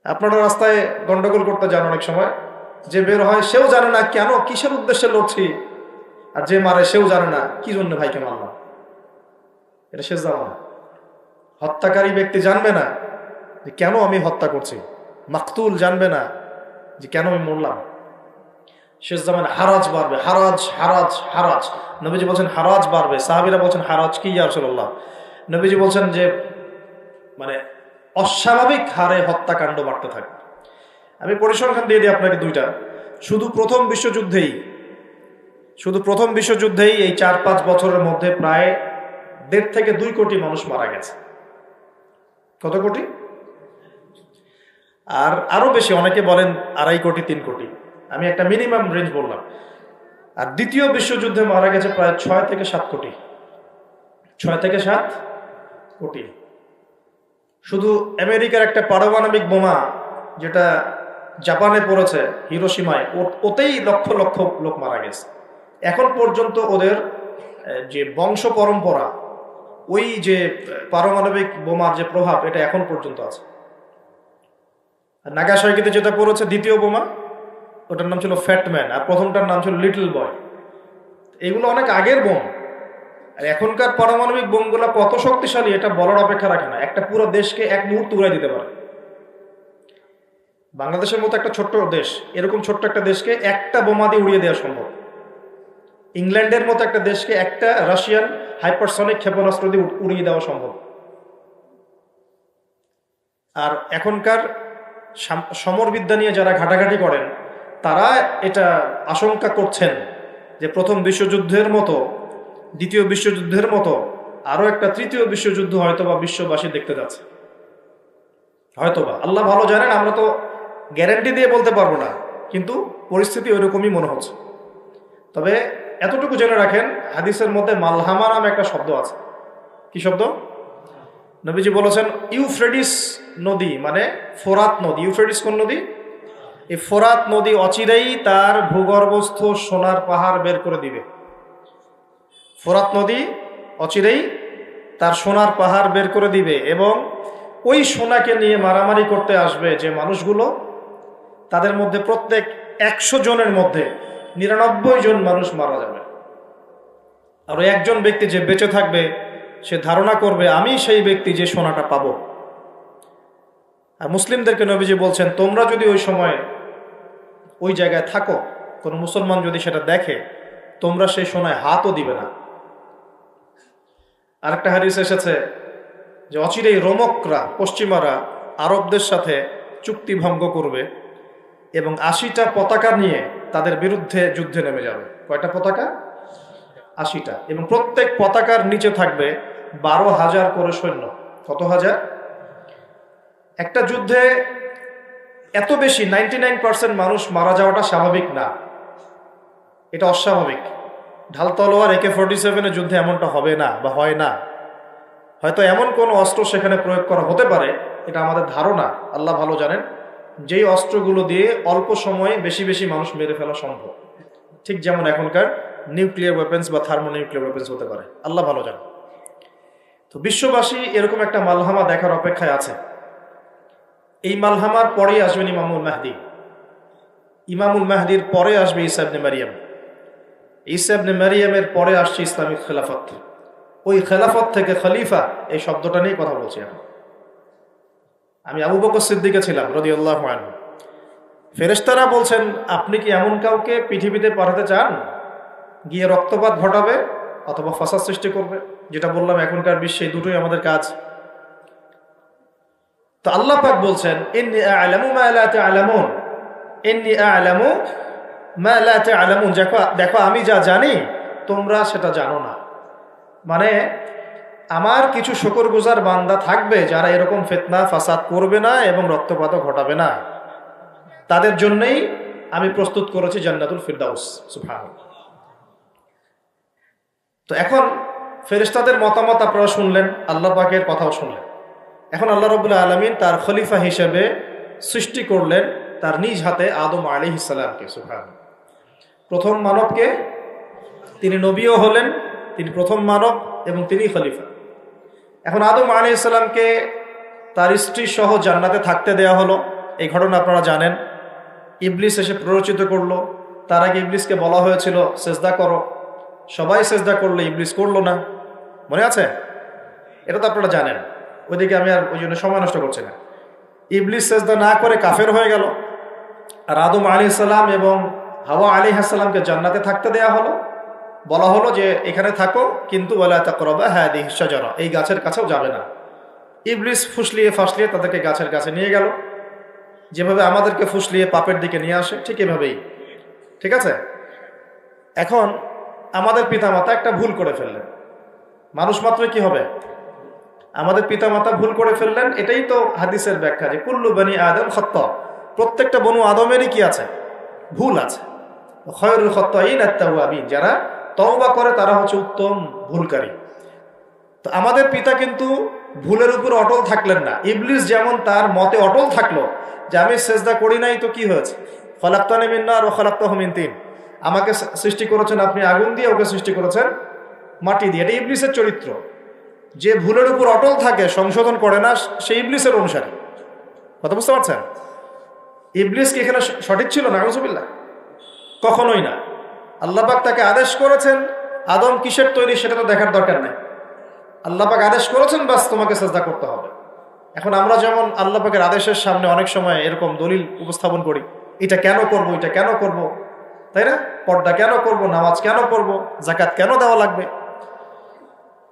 আপনারা রাস্তায় গন্ডগোল করতে যান অনেক সময়, যে বের হয় সেও জানে না কেন, কিসের উদ্দেশ্যে লড়ছি, আর যে মারে সেও জানে না কি জন্য ভাইকে মারলাম। এটা শেষ জামানা। হত্যাকারী ব্যক্তি জানবে না যে কেন আমি হত্যা করছি, মাকতুল জানবে না যে কেন আমি মরলাম। শেষ জামানা হারাজ বাড়বে, হারাজ হারাজ হারাজ। নবীজি বলছেন হারাজ বাড়বে, সাহাবীরা বলছেন হারাজ কি ইয়া রাসূলুল্লাহ? নবীজি বলছেন যে মানে অস্বাভাবিক হারে হত্যাকাণ্ড বাড়তে থাকে। আমি পরিসংখ্যান দিয়ে দিই আপনাকে দুইটা। শুধু প্রথম বিশ্বযুদ্ধেই এই 4-5 বছরের মধ্যে প্রায় 1.5 থেকে 2 কোটি মানুষ মারা গেছে। কত কোটি? আর আরো বেশি, অনেকে বলেন 2.5 কোটি 3 কোটি, আমি একটা মিনিমাম রেঞ্জ বললাম। আর দ্বিতীয় বিশ্বযুদ্ধে মারা গেছে প্রায় 6 থেকে 7 কোটি। 6 থেকে 7 কোটি। শুধু আমেরিকার একটা পারমাণবিক বোমা যেটা জাপানে পড়েছে হিরোশিমায়, ওতেই লক্ষ লক্ষ লোক মারা গেছে। এখন পর্যন্ত ওদের যে বংশ পরম্পরা, ওই যে পারমাণবিক বোমার যে প্রভাব, এটা এখন পর্যন্ত আছে। নাগাসাকিতে যেটা পড়েছে দ্বিতীয় বোমা, ওটার নাম ছিল ফ্যাটম্যান, আর প্রথমটার নাম ছিল লিটল বয়। এগুলো অনেক আগের বোম। আর এখনকার পারমাণবিক বোমগুলো কত শক্তিশালী এটা বলার অপেক্ষা রাখে না। একটা পুরো দেশকে এক মুহূর্তে উড়াই দিতে পারে। বাংলাদেশের মতো একটা ছোট্ট দেশ, এরকম ছোট্ট একটা দেশকে একটা বোমা দিয়ে উড়িয়ে দেওয়া সম্ভব। ইংল্যান্ডের মতো একটা দেশকে একটা রাশিয়ান হাইপারসনিক ক্ষেপণাস্ত্র দিয়ে উড়িয়ে দেওয়া সম্ভব। আর এখনকার সমরবিদ্যা নিয়ে যারা ঘাটাঘাটি করেন, তারা এটা আশঙ্কা করছেন যে প্রথম বিশ্বযুদ্ধের মতো, দ্বিতীয় বিশ্বযুদ্ধের মতো আরো একটা তৃতীয় বিশ্বযুদ্ধ হয়তোবা বিশ্ববাসী দেখতে যাচ্ছে। হয়তোবা, আল্লাহ ভালো জানেন, আমরা তো গ্যারান্টি দিয়ে বলতে পারবো না, কিন্তু পরিস্থিতি ওইরকমই মনে হচ্ছে। তবে এতটুকু জেনে রাখেন, হাদিসের মধ্যে মালহামা নামে একটা শব্দ আছে। কি শব্দ? নবীজি বলেছেন ইউফ্রেটিস নদী, মানে ফোরাত নদী। ইউফ্রেটিস কোন নদী? এই ফোরাত নদী অচিরেই তার ভূগর্ভস্থ সোনার পাহাড় বের করে দিবে। ফোরাত নদী অচিরেই তার সোনার পাহাড় বের করে দিবে, এবং ওই সোনাকে নিয়ে মারামারি করতে আসবে যে মানুষগুলো, তাদের মধ্যে প্রত্যেক 100 জনের মধ্যে 99 জন মানুষ মারা যাবে। আর ওই একজন ব্যক্তি যে বেঁচে থাকবে, সে ধারণা করবে আমি সেই ব্যক্তি যে সোনাটা পাবো। আর মুসলিমদেরকে নবীজি বলছেন, তোমরা যদি ওই সময় ওই জায়গায় থাকো, কোনো মুসলমান যদি সেটা দেখে, তোমরা সেই সোনায় হাতও দিবে না। আরেকটা হাদিস এসেছে যে অচিরেই রোমকরা, পশ্চিমারা আরবদের সাথে চুক্তি ভঙ্গ করবে এবং 80টা পতাকা নিয়ে তাদের বিরুদ্ধে যুদ্ধে নেমে যাবে। কয়টা পতাকা? 80টা। এবং প্রত্যেক পতাকার নিচে থাকবে 12,000 করে সৈন্য। কত হাজার? একটা যুদ্ধে এত বেশি 99% মানুষ মারা যাওয়াটা স্বাভাবিক না, এটা অস্বাভাবিক। ঢাল তলোয়ার AK-47 যুদ্ধে এমনটা হবে না বা হয় না। হয়তো এমন কোন অস্ত্র সেখানে প্রয়োগ করা হতে পারে, এটা আমাদের ধারণা, আল্লাহ ভালো জানেন, যেই অস্ত্রগুলো দিয়ে অল্প সময়ে বেশি বেশি মানুষ মেরে ফেলা সম্ভব। ঠিক যেমন এখনকার নিউক্লিয়ার ওয়েপেন্স বা থার্মোনিউক্লিয়ার ওয়েপেন্স হতে পারে, আল্লাহ ভালো জানেন। তো বিশ্ববাসী এরকম একটা মালহামা দেখার অপেক্ষায় আছে। এই মালহামার পরেই আসবেন ইমামুল মাহদি। ইমামুল মাহদির পরে আসবে ঈসা ইবনে মারিয়াম। ঈসা ইবনে মারিয়ামের পরে আসছে ইসলামিক খেলাফত। ওই খেলাফত থেকে খলিফা, এই শব্দটা নিয়ে কথা বলছি এখন। আমি আবু বকর সিদ্দিকে ছিলাম রাদিয়াল্লাহু আনহু। ফেরেশতারা বলছেন, আপনি কি এমন কাউকে পৃথিবীতে পাঠাতে চান গিয়ে রক্তপাত ঘটাবে অথবা ফাসাদ সৃষ্টি করবে? যেটা বললাম, এখনকার বিশ্বে দুটোই আমাদের কাজ। তো আল্লাহ পাক বলছেন, ইন্নী আ'লামু মা লা তা'লামুন, ইন্নী আ'লামু মা লা তা'লামুন, দেখো আমি যা জানি তোমরা সেটা জানো না। মানে আমার কিছু শুকরগুজার বান্দা থাকবে যারা এরকম ফিতনা ফাসাদ করবে না এবং রক্তপাতও ঘটাবে না। তাদের জন্যই আমি প্রস্তুত করেছি জান্নাতুল ফিরদাউস। সুবহানাল্লাহ। তো এখন ফেরেশতাদের মতামত আপনারা শুনলেন, আল্লাহ পাকের কথাও শুনলেন। এখন আল্লাহ রাব্বুল আলামিন তার খলিফা হিসেবে সৃষ্টি করলেন তার নিজ হাতে আদম আলাইহিস সালামকে। সুবহানাল্লাহ। প্রথম মানবকে, তিনি নবীও হলেন, তিনি প্রথম মানব এবং তিনি খলিফা। এখন আদম আলাইহিস সালামকে তার স্ত্রী সহ জান্নাতে থাকতে দেয়া হলো। এই ঘটনা আপনারা জানেন। ইবলিস এসে প্ররোচিত করলো। তার আগে ইবলিসকে বলা হয়েছিল সেজদা করো, সবাই সেজদা করলো, ইবলিস করলো না। মনে আছে? এটা তো আপনারা জানেন। ওইদিকে আমি আর ওই জন্য সময় নষ্ট করছি না। ইবলিস সেজদা না করে কাফের হয়ে গেল। আর আদম আলাইহিস সালাম এবং হাওয়া আলাইহিস সালামকে জান্নাতে থাকতে দেয়া হলো। বলা হলো যে এখানে থাকো, কিন্তু ওয়ালা তাকরাবা হাদিহিশ শাজারা, এই গাছের কাছেও যাবে না। ইবলিস ফুসলিয়ে ফাসলিয়ে তাদেরকে গাছের কাছে নিয়ে গেল, যেভাবে আমাদেরকে ফুসলিয়ে পাপের দিকে নিয়ে আসে ঠিক এভাবেই। ঠিক আছে, এখন আমাদের পিতামাতা একটা ভুল করে ফেললেন। মানুষ মাত্রই কি হবে? আমাদের পিতামাতা ভুল করে ফেললেন। এটাই তো হাদিসের ব্যাখ্যা যে কুল্লু বনি আদম খাত্তা, প্রত্যেকটা বনু আদমেরই কি আছে? ভুল আছে। খায়রুল খাত্তাইন আত-তাওয়াবিন, যারা তওবা করে তারা হচ্ছে উত্তম ভুলকারী। তো আমাদের পিতা কিন্তু ভুলের উপর অটল থাকলেন না। ইবলিস যেমন তার মতে অটল থাকলো যে আমি সেজদা করি নাই তো কি হয়েছে, খলাকতানি মিন নার ওয়া খলাকতাহু মিন তিন, আমাকে সৃষ্টি করেছেন আপনি আগুন দিয়ে, ওকে সৃষ্টি করেছেন মাটি দিয়ে। এটা ইবলিসের চরিত্র। যে ভুলের উপর অটল থাকে, সংশোধন করে না, সেই ইবলিসের অনুসারী। কথা বুঝতে পারছেন? ইবলিস কি এখানে সঠিক ছিল? নাউজুবিল্লাহ, কখনোই না। আল্লাহ পাক তাকে আদেশ করেছেন, আদম কিসের তৈরি সেটা তো দেখার দরকার নেই। আল্লাহ পাক আদেশ করেছেন, বাস তোমাকে সাজদা করতে হবে। এখন আমরা যেমন আল্লাহ পাকের আদেশের সামনে অনেক সময় এরকম দলিল উপস্থাপন করি, এটা কেন করব, এটা কেন করব, তাই না? পর্দা কেন করব, নামাজ কেন করব, যাকাত কেন দেওয়া লাগবে,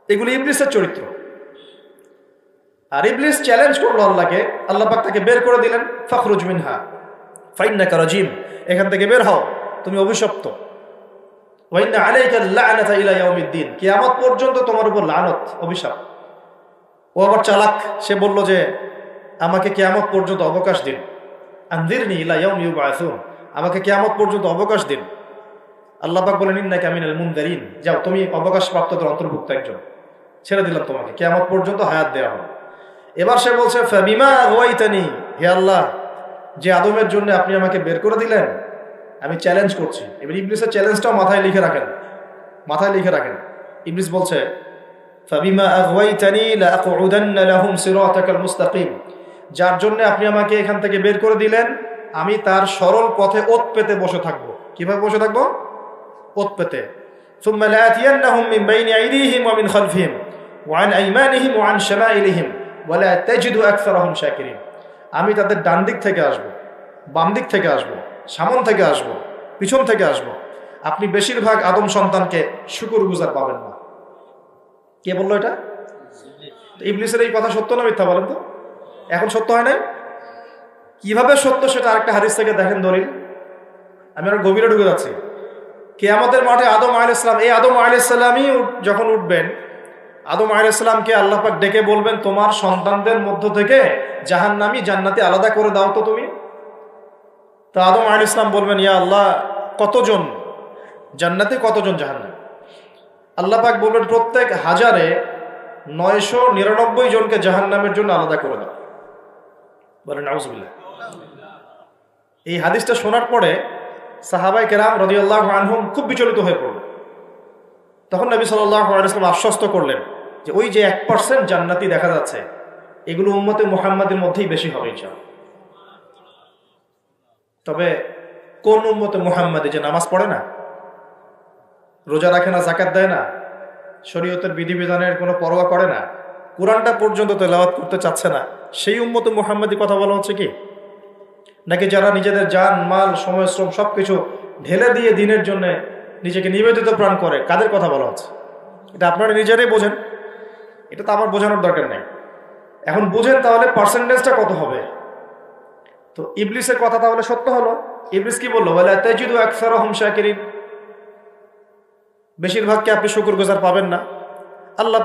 এগুলি ইবলিসের চরিত্র। আর ইবলিস চ্যালেঞ্জ করলো আল্লাহকে, আল্লাহ পাক তাকে বের করে দিলেন, ফাখরুজ মিনহা ফাইন্নাকা রাজিম, এখান থেকে বের হও, তুমি অভিশপ্ত। ওয়াইন্না আলাইকা লা'নাতা ইলা ইয়াউমিদ্দিন, কিয়ামত পর্যন্ত তোমার উপর লানত, অভিশাপ। ও আবার চালাক, সে বলল যে আমাকে কিয়ামত পর্যন্ত অবকাশ দিন, আনজিরনি ইলা ইয়াউমি ইউবআসুন, আমাকে কিয়ামত পর্যন্ত অবকাশ দিন। আল্লাহ পাক বলেন ইন্নাকা মিনাল মুনযারিন, যাও তুমি অবকাশপ্রাপ্তদের অন্তর্ভুক্ত একজন, ছেড়ে দিলাম তোমাকে, কিয়ামত পর্যন্ত হায়াত দেওয়া হবে। এবার সে বলছে ফাবিমা আগাওয়াইতানি, হে আল্লাহ, যে আদমের জন্য আপনি আমাকে বের করে দিলেন, আমি চ্যালেঞ্জ করছি। এবার ইবলিসের চ্যালেঞ্জটাও মাথায় লিখে রাখেন, মাথায় লিখে রাখেন। ইবলিস বলছে ফাবিমা আগাওয়াইতানি লাআকউদান্না লাহুম সিরাতাকাল মুস্তাকিম, যার জন্য আপনি আমাকে এখান থেকে বের করে দিলেন, আমি তার সরল পথে ওত পেতে বসে থাকবো। কিভাবে বসে থাকবো? ওত পেতে। সুম্মা লাআতিয়ান্নাহুম মিন বাইনি আইদিহিম ওয়া মিন খালফিহিম ওয়া আন আইমানিহিম ওয়া আন শামাইলিহিম ওয়া লা তাজিদু আকসারাহুম শাকিরিন, আমি তাদের ডান দিক থেকে আসব, বাম দিক থেকে আসব, সামন থেকে আসব, পিছন থেকে আসব, আপনি বেশিরভাগ আদম সন্তানকে শুকরগুজার পাবেন না। কে বললো এটা? ইবলিসের এই কথা সত্য না মিথ্যা বলেন তো? এখন সত্য হয় নাই? কিভাবে সত্য সেটা আরেকটা হাদিস থেকে দেখেন দলিল। আমি আর গভীরে ঢুকে যাচ্ছি। কিয়ামতের মাঠে আদম আলাইহিস সালাম, এই আদম আলাইহিস সালামই যখন উঠবেন, আদম আলাইহিস সালামকে আল্লাহ পাক ডেকে বলবেন তোমার সন্তানদের মধ্য থেকে জাহান্নামী জান্নাতি আলাদা করে দাও তো তুমি। তো আদম আলাইহিস সালাম বলবেন ইয়া আল্লাহ, কতজন জান্নাতি, কতজন জাহান্নামী? আল্লাহ পাক বলবেন প্রত্যেক 1000-এ 999 জনকে জাহান্নামের জন্য আলাদা করে দাও। বলেন নাউজুবিল্লাহ। এই হাদিসটা শোনার পরে সাহাবায়ে কেরাম রাদিয়াল্লাহু আনহুম খুব বিচলিত হয়ে পড়লেন। তখন নবী সাল্লাল্লাহু আলাইহি ওয়াসাল্লাম আশ্বস্ত করলেন যে ওই যে 1% জান্নাতি দেখা যাচ্ছে, এগুলো উম্মতে মুহাম্মাদের মধ্যেই বেশি হবে ইনশাআল্লাহ। তবে কোন উম্মতে মুহাম্মাদি যে নামাজ পড়ে না, রোজা রাখে না, যাকাত দেয় না, শরীয়তের বিধিবিধানের কোনো পরোয়া করে না, কোরআনটা পর্যন্ত তেলাওয়াত করতে চাচ্ছে না, সেই উম্মতে মুহাম্মাদি কথা বলা হচ্ছে কি? নাকি যারা নিজেদের জান মাল সময় শ্রম সবকিছু ঢেলে দিয়ে দিনের জন্য নিজেকে নিবেদিত প্রাণ করে, কাদের কথা বলা হচ্ছে? এটা আপনারা নিজেরাই বোঝেন, এটা তো আমার বোঝানোর দরকার নেই। এখন বুঝেন তাহলে পার্সেন্টেজটা কত হবে। তো ইবলিসের কথা তাহলে সত্য হলো। ইবলিস কি বললো? ওয়ালা তাজিদু আকসারাহুম শাকিরিন, বেশিরভাগকে আপনি শুকরগুজার পাবেন না। আল্লাহ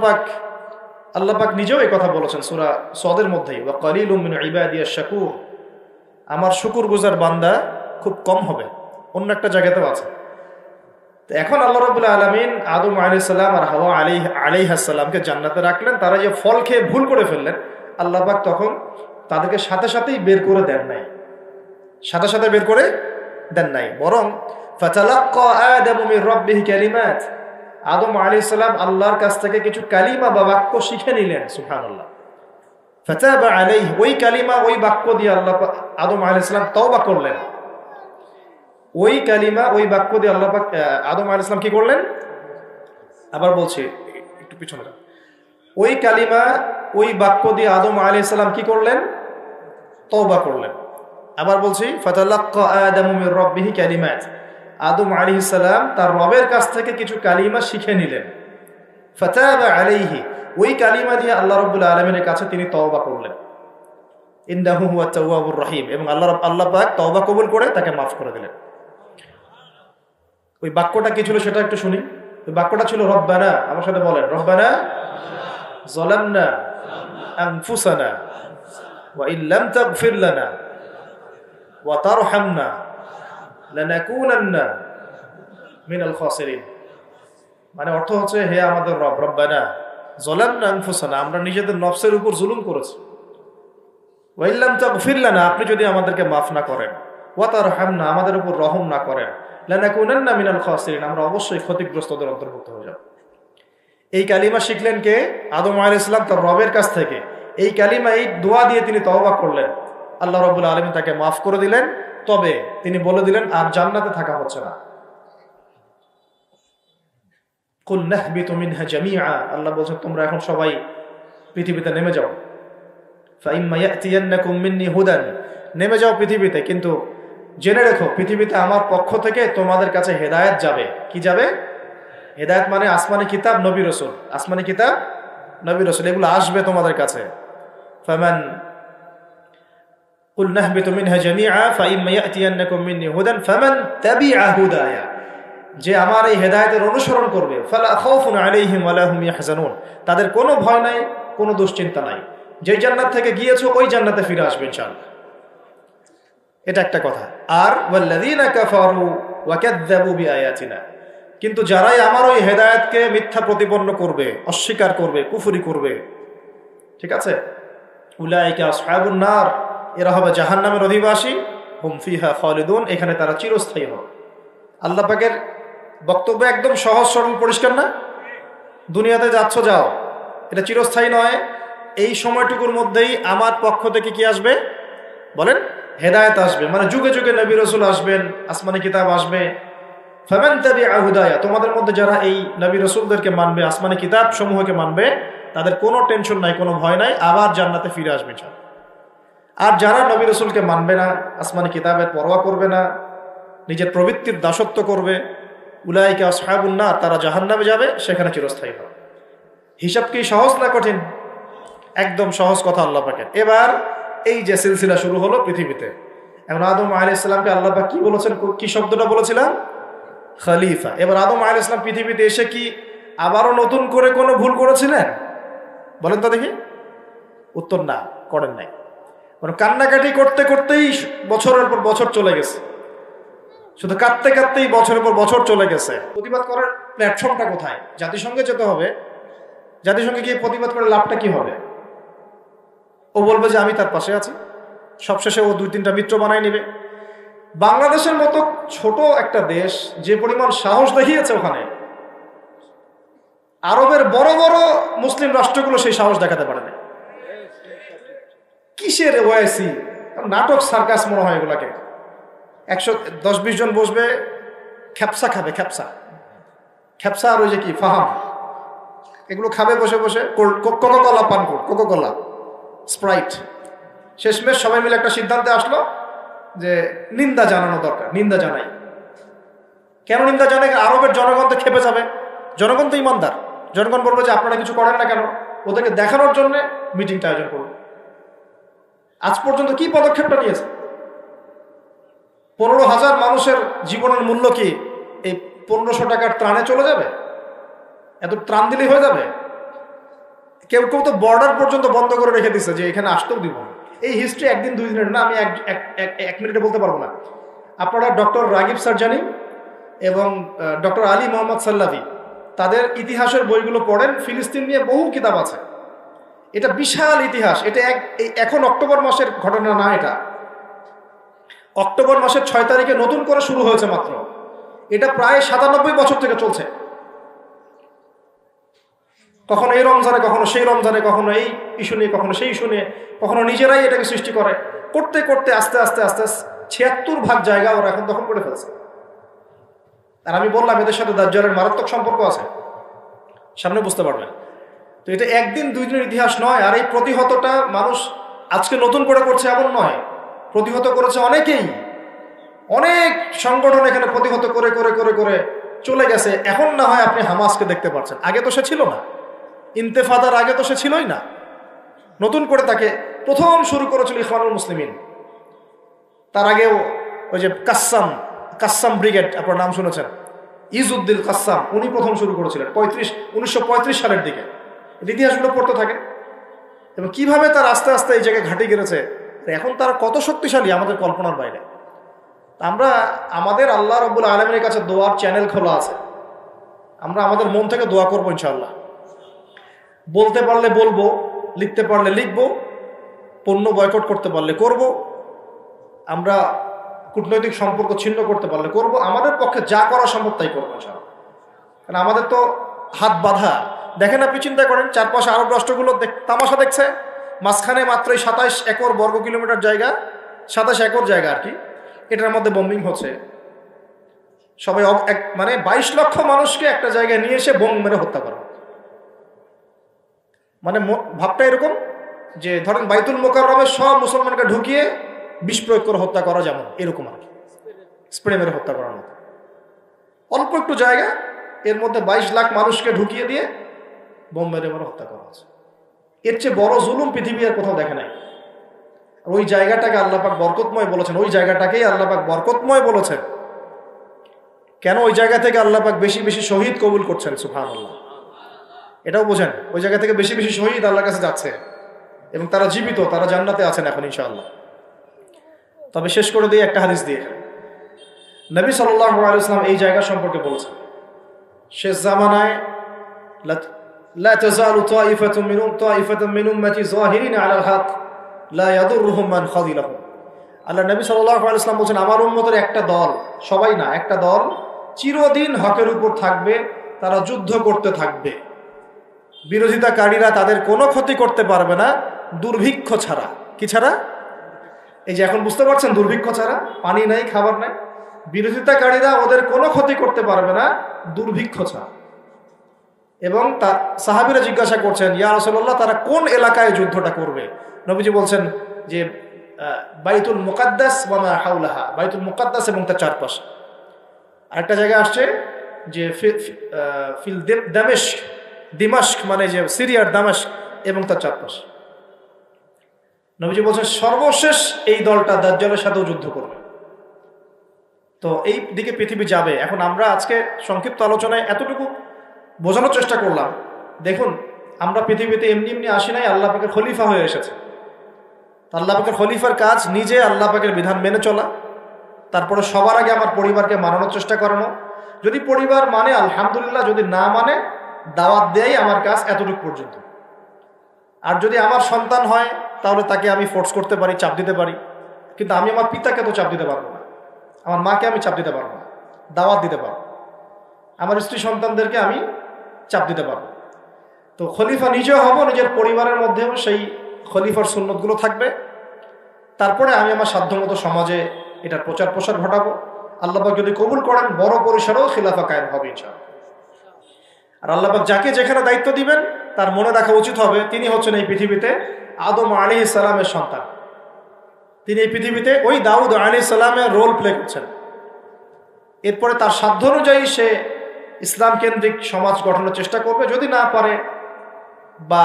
পাক নিজেও এই কথা বলেছেন সূরা সদের মধ্যেই, ওয়া কালিলুম মিন ইবাদিয়াশ শাকুর, আমার শুকরগুজার বান্দা খুব কম হবে। অন্য একটা জায়গাতেও আছে। তো এখন আল্লাহ রাব্বুল আলামিন আদম আলাইহিস সালাম আর হাওয়া আলাইহিস সালামকে জান্নাতে রাখলেন। তারা যে ফল খেয়ে ভুল করে ফেললেন, আল্লাহ পাক তখন তাদেরকে সাথে সাথেই বের করে দেন নাই, সাথে সাথে বের করে দেন নাই, বরং ফাতালাক্কা আদামু মির রাব্বিহি কালিমাত, আদম আলাইহিস সালাম আল্লাহর কাছ থেকে কিছু কালিমা বা বাক্য শিখে নিলেন। সুবহানাল্লাহ। ফাতাবা আলাইহি, ওই কালিমা ওই বাক্য দিয়ে আল্লাহ আদম আলাইহিস সালাম তওবা করলেন। ওই কালিমা ওই বাক্য দিয়ে আল্লাহ পাক আদম আলাইহিস সালাম কি করলেন? আবার বলছি, একটু পিছনে যান। ওই কালিমা ওই বাক্য দিয়ে আদম আলাইহিস সালাম কি করলেন? তওবা করলেন। আবার বলছি, ফাতালাক্কা আদামু মির রাব্বিহি কালিমাত, আদম আলাইহিস সালাম তার রবের কাছ থেকে কিছু কালিমা শিখে নিলেন। ফাতাবা আলাইহি, ওই কালিমা দিয়ে আল্লাহ রাব্বুল আলামিনের কাছে তিনি তওবা করলেন। ইন্নাহু হুয়াত তাওয়াবুর রহিম, এবং আল্লাহ পাক তওবা কবুল করে তাকে মাফ করে দিলেন। ওই বাক্যটা কি ছিল সেটা একটু শুনি। ওই বাক্যটা ছিল রব্বানা, আমার সাথে বলেন, রব্বানা যালামনা আনফুসানা ওয়া ইল্লাম তাগফির লানা ওয়া তারহামনা লানাকুনান্না মিনাল খাসিরিন। মানে অর্থ হচ্ছে, হে আমাদের রব, রব্বানা যালামনা আনফুসানা, আমরা নিজেদের নফসের উপর জুলুম করেছি, ওয়া ইল্লাম তাগফির লানা, আপনি যদি আমাদেরকে মাফ না করেন, ওয়া তারহামনা, আমাদের উপর রহম না করেন, লানাকুনান্না মিনাল খাসিরিন, আমরা অবশ্যই ক্ষতিগ্রস্তদের অন্তর্ভুক্ত হয়ে যাব। এই কালিমা শিখলেন কে? আদম আলাইহিস সালাম তার রবের কাছ থেকে। এই কালিমা, এই দোয়া দিয়ে তিনি তওবা করলেন, আল্লাহ রাব্বুল আলামিন তাকে মাফ করে দিলেন। তবে তিনি বলে দিলেন আর জান্নাতে থাকা হচ্ছে না। কুল নাহবিতু মিনহা জামিআ, আল্লাহ বলছেন তোমরা এখন সবাই পৃথিবীতে নেমে যাও। ফাইম্মা ইয়াতিয়ান্নাকুম মিন্নি হুদান, নেমে যাও পৃথিবীতে, কিন্তু জেনে রেখো পৃথিবীতে আমার পক্ষ থেকে তোমাদের কাছে হেদায়েত যাবে। কি যাবে? হেদায়েত মানে আসমানি কিতাব, নবী রাসূল। আসমানি কিতাব, নবী রাসূল, এগুলো আসবে তোমাদের কাছে। ফামান কুল নাহবিতু মিনহা জামিআ ফাইম্মা ইয়াতিয়ান্নাকুম মিন্নি হুদান ফামান তাবিআ হুদায়া, যে আমার এই হেদায়েতের অনুসরণ করবে, ফালা খাউফুন আলাইহিম ওয়ালা হুম ইয়াহজানুন, তাদের কোনো ভয় নাই, কোনো দুশ্চিন্তা নাই। যে জান্নাত থেকে গিয়েছো ওই জান্নাতে ফিরে আসবে ইনশাআল্লাহ। এটা একটা কথা। আর ওয়াল্লাযীনা কাফারু ওয়া কাযযাবু বিআয়াতিনা, কিন্তু যারাই আমার ওই হেদায়েতকে মিথ্যা প্রতিপন্ন করবে, অস্বীকার করবে, কুফরি করবে, ঠিক আছে, উলাইকা আসহাবুন নার, এরা হবে জাহান্নামের অধিবাসী, হুম ফিহা খালিদুন, এখানে তারা চিরস্থায়ী হবে। আল্লাহ পাকের বক্তব্য একদম সহজ সরল পরিষ্কার না? দুনিয়াতে যাচ্ছ যাও, এটা চিরস্থায়ী নয়। এই সময়টুকুর মধ্যেই আমার পক্ষ থেকে কি আসবে বলেন? হেদায়েত আসবে, মানে যুগে যুগে নবী রাসূল আসবেন, আসমানি কিতাব আসবে। ফামান তাবিআ হুদায়া, তোমাদের মধ্যে যারা এই নবী রাসূলদেরকে মানবে, আসমানি কিতাব সমূহকে মানবে, তাদের কোনো টেনশন নাই, কোনো ভয় নাই, আবার জান্নাতে ফিরে আসবে। আর যারা নবী রাসূলকে মানবে না, আসমানি কিতাবের পরোয়া করবে না, নিজের প্রবৃত্তির দাসত্ব করবে, উলাইকা আসহাবুন নার, তারা জাহান্নামে যাবে, সেখানে চিরস্থায়ী হবে। হিসাব কি সহজ না কঠিন? একদম সহজ কথা আল্লাহ পাকের। এবার এই যে সিলসিলা শুরু হলো পৃথিবীতে, এখন আদম আলাইহিস সালামকে আল্লাহ পাক কি বলেছেন? কি শব্দটা বলেছিলাম? খলিফা। এবার আদম আলাইহিস সালাম পৃথিবীতে এসে কি আবারও নতুন করে কোনো ভুল করেছিলেন? বলেন তো দেখি। উত্তর না, করেন নাই। মানে কান্নাকাটি করতে করতেই বছরের পর বছর চলে গেছে, শুধু কাঁদতে কাঁদতেই বছরের পর বছর চলে গেছে। প্রতিবাদ করার প্ল্যাটফর্মটা কোথায়? জাতিসংঘে যেতে হবে। জাতিসংঘে গিয়ে প্রতিবাদ করে লাভটা কি হবে? ও বলবে যে আমি তার পাশে আছি, সবশেষে ও 2-3টা মিত্র বানাই নেবে। বাংলাদেশের মতো ছোট একটা দেশ যে পরিমাণ সাহস দেখিয়েছে, ওখানে আরবের বড় বড় মুসলিম রাষ্ট্রগুলো সেই সাহস দেখাতে পারে না। কিসের ওয়াইসি নাটক, সার্কাস মনে হয় এগুলাকে। 110-20 জন বসবে, খ্যাপসা খাবে, খ্যাপসা আর ওই যে কি ফাহাম, এগুলো খাবে বসে বসে, কোকোকলা পান কর, কোকোকলা, স্প্রাইট। শেষমেশ সবাই মিলে একটা সিদ্ধান্তে আসলো যে নিন্দা জানানো দরকার, নিন্দা জানাই। কেন নিন্দা জানাই? আরবের জনগণ তো খেপে যাবে, জনগণ তো ইমানদার, জনগণ বলবে যে আপনারা কিছু করেন না কেন, ওদেরকে দেখানোর জন্য মিটিংটা আয়োজন করবে। আজ পর্যন্ত কি পদক্ষেপটা নিয়েছে? 15,000 মানুষের জীবনের মূল্য কি এই 1500 টাকার ত্রাণে চলে যাবে? এত ত্রাণ দিলেই হয়ে যাবে? কেউ কেউ তো বর্ডার পর্যন্ত বন্ধ করে রেখে দিচ্ছে যে এখানে আসতেও দিব না। এই হিস্ট্রি 1-2 দিনের না, আমি এক মিনিটে বলতে পারবো না। আপনারা ডক্টর রাগিব সারজানি এবং ডক্টর আলী মোহাম্মদ সাল্লাভি, তাদের ইতিহাসের বইগুলো পড়েন। ফিলিস্তিন নিয়ে বহু কিতাব আছে। এটা বিশাল ইতিহাস। এটা এখন অক্টোবর মাসের ঘটনা না, এটা অক্টোবর মাসের 6 তারিখে নতুন করে শুরু হয়েছে মাত্র। এটা প্রায় 97 বছর থেকে চলছে। কখনো এই রমজানে, কখনো সেই রমজানে, কখনো এই ইস্যু নিয়ে, কখনো সেই ইস্যু নিয়ে, কখনো নিজেরাই এটাকে সৃষ্টি করে। করতে করতে আস্তে আস্তে আস্তে 76 ভাগ জায়গা ওরা এখন দখল করে ফেলছে। আর আমি বললাম এদের সাথে দাজ্জালের মারাত্মক সম্পর্ক আছে, সামনে বুঝতে পারবেন। তো এটা 1-2 দিনের ইতিহাস নয়। আর এই প্রতিহতটা মানুষ আজকে নতুন করে করছে এমন নয়, প্রতিহত করেছে অনেকেই। অনেক সংগঠন এখানে প্রতিহত করে করে করে করে চলে গেছে, এখন না হয় আপনি হামাসকে দেখতে পাচ্ছেন, আগে তো সে ছিল না। ইন্তেফাদার আগে তো সে ছিলই না। নতুন করে তাকে প্রথম শুরু করেছিল ইখওয়ানুল মুসলিমিন। তার আগেও ওই যে কাসসাম ব্রিগেড, আপনার নাম শুনেছেন, ইজউদ্দিন কাসসাম, উনি প্রথম শুরু করেছিলেন 1935 সালের দিকে। ইতিহাসগুলো পড়তে থাকে এবং কিভাবে তার আস্তে আস্তে এই জায়গায় ঘাঁটি গেড়েছে। এখন তারা কত শক্তিশালী আমাদের কল্পনার বাইরে। আমরা আমাদের আল্লাহ রাব্বুল আলামিনের কাছে দোয়ার চ্যানেল খোলা আছে। আমরা আমাদের মন থেকে দোয়া করবো ইনশাআল্লাহ। বলতে পারলে বলবো, লিখতে পারলে লিখবো, পণ্য বয়কট করতে পারলে করব, আমরা কূটনৈতিক সম্পর্ক ছিন্ন করতে পারলে করব, আমাদের পক্ষে যা করা সম্ভব তাই করবো ইনশাআল্লাহ। কারণ আমাদের তো হাত বাঁধা। দেখেন, আপনি চিন্তা করেন, চারপাশে আরব রাষ্ট্রগুলো তামাশা দেখছে, মাঝখানে মাত্রই 27 একর বর্গ কিলোমিটার জায়গা, 27 একর জায়গা আর কি, এটার মধ্যে বোম্বিং হচ্ছে। সবাই মানে 22 লক্ষ মানুষকে একটা জায়গায় নিয়ে এসে বোম মেরে হত্যা করা। মানে ভাবটা এরকম যে ধরেন বাইতুল মোকাররমে সব মুসলমানকে ঢুকিয়ে বিষ প্রয়োগ করে হত্যা করা, যেমন এরকম আর কি, স্প্রে মেরে হত্যা করার মতো। অল্প একটু জায়গা, এর মধ্যে 22 লাখ মানুষকে ঢুকিয়ে দিয়ে বোম মেরে মেরে হত্যা করা হচ্ছে। এর চেয়ে বড় জুলুম পৃথিবী আর কোথাও দেখে নাই। ওই জায়গাটাকে আল্লাহ পাক বরকতময় বলেছেন, ওই জায়গাটাকেই আল্লাহ পাক বরকতময় বলেছেন। কেন? ওই জায়গা থেকে আল্লাহ পাক বেশি বেশি শহীদ কবুল করছেন, সুবহানাল্লাহ। এটাও বোঝেন, ওই জায়গা থেকে বেশি বেশি শহীদ আল্লাহর কাছে যাচ্ছে এবং তারা জীবিত, তারা জান্নাতে আছেন এখন ইনশাআল্লাহ। তবে শেষ করে দিয়ে একটা হাদিস দিয়ে, নবী সাল্লাল্লাহু আলাইহি ওয়াসাল্লাম এই জায়গা সম্পর্কে বলেছেন, শেষ জামানায় লা তাযালু তাইফাতুম মিন উম্মতি যাহিরিনা আলাল হক লা ইয়াদুররুহুম মান খাযিলাহুম। আল্লাহ নবী সাল্লাল্লাহু আলাইহি ওয়াসাল্লাম বলেছেন, আমার উম্মতের একটা দল, সবাই না, একটা দল চিরদিন হকের উপর থাকবে, তারা যুদ্ধ করতে থাকবে, বিরোধিতাকারীরা তাদের কোনো ক্ষতি করতে পারবে না দুর্ভিক্ষ ছাড়া। কি ছাড়া? এই যে এখন বুঝতে পারছেন, দুর্ভিক্ষ ছাড়া, পানি নাই, খাবার নাই। বিরোধিতাকারীরা ওদের কোনো ক্ষতি করতে পারবে না দুর্ভিক্ষ ছাড়া। এবং তার সাহাবীরা জিজ্ঞাসা করছেন, ইয়া রাসূলুল্লাহ, তারা কোন এলাকায় যুদ্ধটা করবে? নবীজি বলছেন যে বাইতুল মুকাদ্দাস ওয়া মা হাওলাহা, বাইতুল মুকাদ্দাস এবং তার চারপাশে। আরেকটা জায়গা আসছে যে ফিল দিমাশক, মানে যে সিরিয়ার দামেস্ক এবং তার চারপাশে। নবীজি বলছেন সর্বশেষ এই দলটা দাজ্জালের সাথেও যুদ্ধ করবে। তো এই দিকে পৃথিবী যাবে। এখন আমরা আজকে সংক্ষিপ্ত আলোচনায় এতটুকু বোঝানোর চেষ্টা করলাম। দেখুন, আমরা পৃথিবীতে এমনি এমনি আসি নাই, আল্লাহ পাকের খলিফা হয়ে এসেছে। আল্লাহ পাকের খলিফার কাজ নিজে আল্লাহ পাকের বিধান মেনে চলা, তারপরে সবার আগে আমার পরিবারকে মানানোর চেষ্টা করানো। যদি পরিবার মানে আলহামদুলিল্লাহ, যদি না মানে দাওয়াত দেয়াই আমার কাজ, এতটুকু পর্যন্ত। আর যদি আমার সন্তান হয় তাহলে তাকে আমি ফোর্স করতে পারি, চাপ দিতে পারি, কিন্তু আমি আমার পিতাকে তো চাপ দিতে পারবো না, আমার মাকে আমি চাপ দিতে পারবো না, দাওয়াত দিতে পারবো। আমার স্ত্রী সন্তানদেরকে আমি চাপ দিতে পারবো। তো খলিফা নিজেও হব, নিজের পরিবারের মধ্যেও সেই খলিফার সুন্নতগুলো থাকবে। তারপরে আমি আমার সাধ্যমতো সমাজে এটার প্রচার প্রসার ঘটাবো। আল্লাহ পাক যদি কবুল করেন, বড় পরিসরেও খিলাফা কায়েম হবে ইনশাআল্লাহ। আর আল্লাহ পাক যাকে যেখানে দায়িত্ব দিবেন তার মনে রাখা উচিত হবে তিনি হচ্ছেন এই পৃথিবীতে আদম আলাইহিস সালামের সন্তান। তিনি এই পৃথিবীতে ওই দাউদ আলাইহিস সালামের রোল প্লে করছেন। এরপরে তার সাধ্য অনুযায়ী সে ইসলাম কেন্দ্রিক সমাজ গঠনের চেষ্টা করবে। যদি না পারে বা